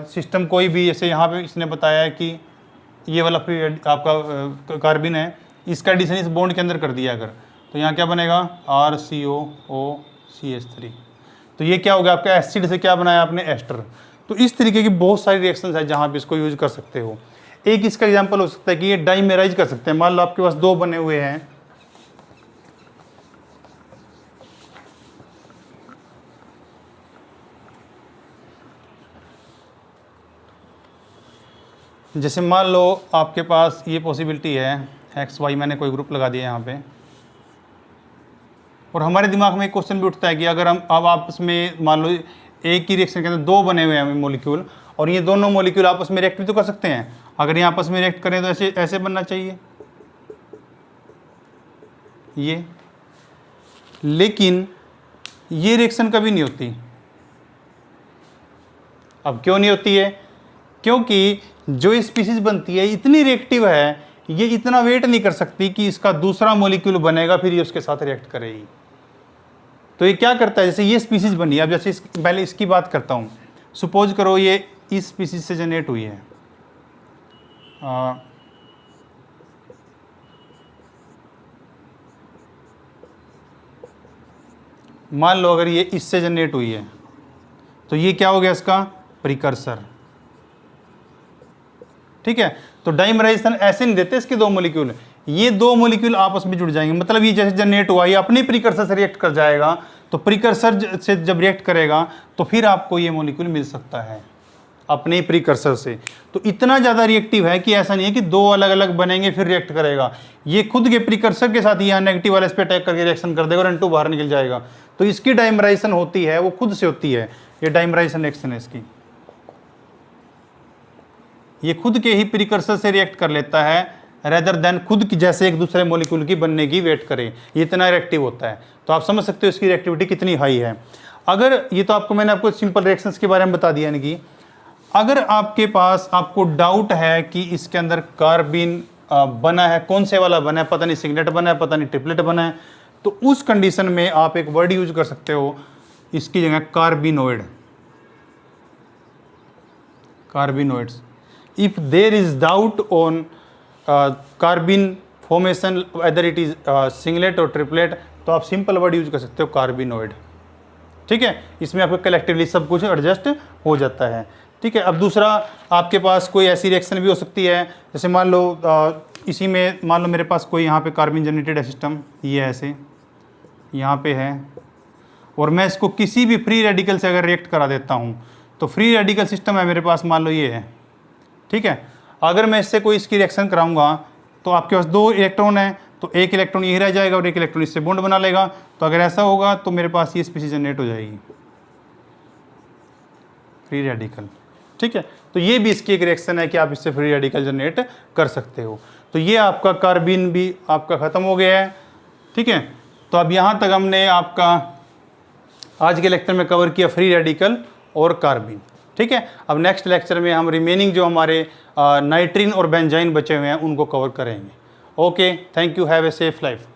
सिस्टम कोई भी, जैसे यहाँ पे इसने बताया है कि ये वाला आपका कार्बिन है, इसका एडिशन इस बॉन्ड के अंदर कर दिया अगर, तो यहाँ क्या बनेगा RCOOCH3। तो ये क्या हो गया आपका एसिड से क्या बनाया आपने, एस्टर। तो इस तरीके की बहुत सारी रिएक्शंस है जहाँ पे इसको यूज कर सकते हो। एक इसका एग्जांपल हो सकता है कि ये डाइमेराइज कर सकते हैं। मान लो आपके पास दो बने हुए हैं, जैसे मान लो आपके पास ये पॉसिबिलिटी है XY, मैंने कोई ग्रुप लगा दिया यहाँ पे, और हमारे दिमाग में एक क्वेश्चन भी उठता है कि अगर हम अब आपस में मान लो एक ही रिएक्शन के अंदर दो बने हुए हैं मॉलिक्यूल, और ये दोनों मॉलिक्यूल आपस में रिएक्ट भी तो कर सकते हैं। अगर ये आपस में रिएक्ट करें तो ऐसे ऐसे बनना चाहिए ये, लेकिन ये रिएक्शन कभी नहीं होती। अब क्यों नहीं होती है? क्योंकि जो स्पीसीज बनती है इतनी रिएक्टिव है, ये इतना वेट नहीं कर सकती कि इसका दूसरा मॉलिक्यूल बनेगा फिर ये उसके साथ रिएक्ट करेगी। तो ये क्या करता है, जैसे ये स्पीसीज बनी, अब जैसे पहले इसकी बात करता हूँ। सपोज करो ये इस स्पीसीज से जनरेट हुई है, मान लो अगर ये इससे जनरेट हुई है, तो ये क्या हो गया इसका प्रिकर्सर, ठीक है। तो डाइमराइजेशन ऐसे नहीं देते इसके दो मॉलिक्यूल, ये दो मॉलिक्यूल आपस में जुड़ जाएंगे, मतलब ये जैसे जनरेट हुआ ये अपने प्रिकर्सर से रिएक्ट कर जाएगा, तो प्रिकर्सर से जब रिएक्ट करेगा तो फिर आपको ये मॉलिक्यूल मिल सकता है अपने प्रिकर्सर से। तो इतना ज़्यादा रिएक्टिव है कि ऐसा नहीं है कि दो अलग अलग बनेंगे फिर रिएक्ट करेगा, ये खुद के प्रिकर्सर के साथ यहाँ नेगेटिव वाले इस पर अटैक करके रिएक्शन कर देगा और N2 बाहर निकल जाएगा। तो इसकी डाइमराइजेशन होती है, वो खुद से होती है, ये डाइमराइजेशन रिएक्शन है इसकी, ये खुद के ही प्रिकर्सर से रिएक्ट कर लेता है रेदर देन खुद की जैसे एक दूसरे मॉलिक्यूल की बनने की वेट करे, ये इतना रिएक्टिव होता है। तो आप समझ सकते हो इसकी रिएक्टिविटी कितनी हाई है। अगर ये तो आपको मैंने आपको सिंपल रिएक्शंस के बारे में बता दिया, यानी कि अगर आपके पास आपको डाउट है कि इसके अंदर कार्बिन बना है, कौन से वाला बना है, पता नहीं सिंगलेट बना है, पता नहीं ट्रिपलेट बना है, तो उस कंडीशन में आप एक वर्ड यूज कर सकते हो इसकी जगह कार्बिनोइड, कार्बिनोइड्स। If there is doubt on carbon formation whether it is singlet or triplet, तो आप सिंपल वर्ड यूज कर सकते हो कार्बिनोइड, ठीक है। इसमें आपको कलेक्टिवली सब कुछ एडजस्ट हो जाता है, ठीक है। अब दूसरा आपके पास कोई ऐसी रिएक्शन भी हो सकती है, जैसे मान लो इसी में मान लो मेरे पास कोई यहाँ पे कार्बन जनरेटेड है सिस्टम, ये ऐसे यहाँ पे है, और मैं इसको किसी भी फ्री रेडिकल से अगर रिएक्ट करा देता हूँ, तो फ्री रेडिकल सिस्टम है मेरे पास, मान लो ये है, ठीक है। अगर मैं इससे कोई इसकी रिएक्शन कराऊंगा तो आपके पास दो इलेक्ट्रॉन है, तो एक इलेक्ट्रॉन यही रह जाएगा और एक इलेक्ट्रॉन इससे बॉन्ड बना लेगा। तो अगर ऐसा होगा तो मेरे पास ये स्पीसीज जनरेट हो जाएगी फ्री रेडिकल, ठीक है। तो ये भी इसकी एक रिएक्शन है कि आप इससे फ्री रेडिकल जनरेट कर सकते हो। तो ये आपका कार्बिन भी आपका ख़त्म हो गया है, ठीक है। तो अब यहाँ तक हमने आपका आज के लेक्चर में कवर किया फ्री रेडिकल और कार्बिन, ठीक है। अब नेक्स्ट लेक्चर में हम रिमेनिंग जो हमारे नाइट्रिन और बेंजाइन बचे हुए हैं उनको कवर करेंगे। Okay, thank you, have a safe life.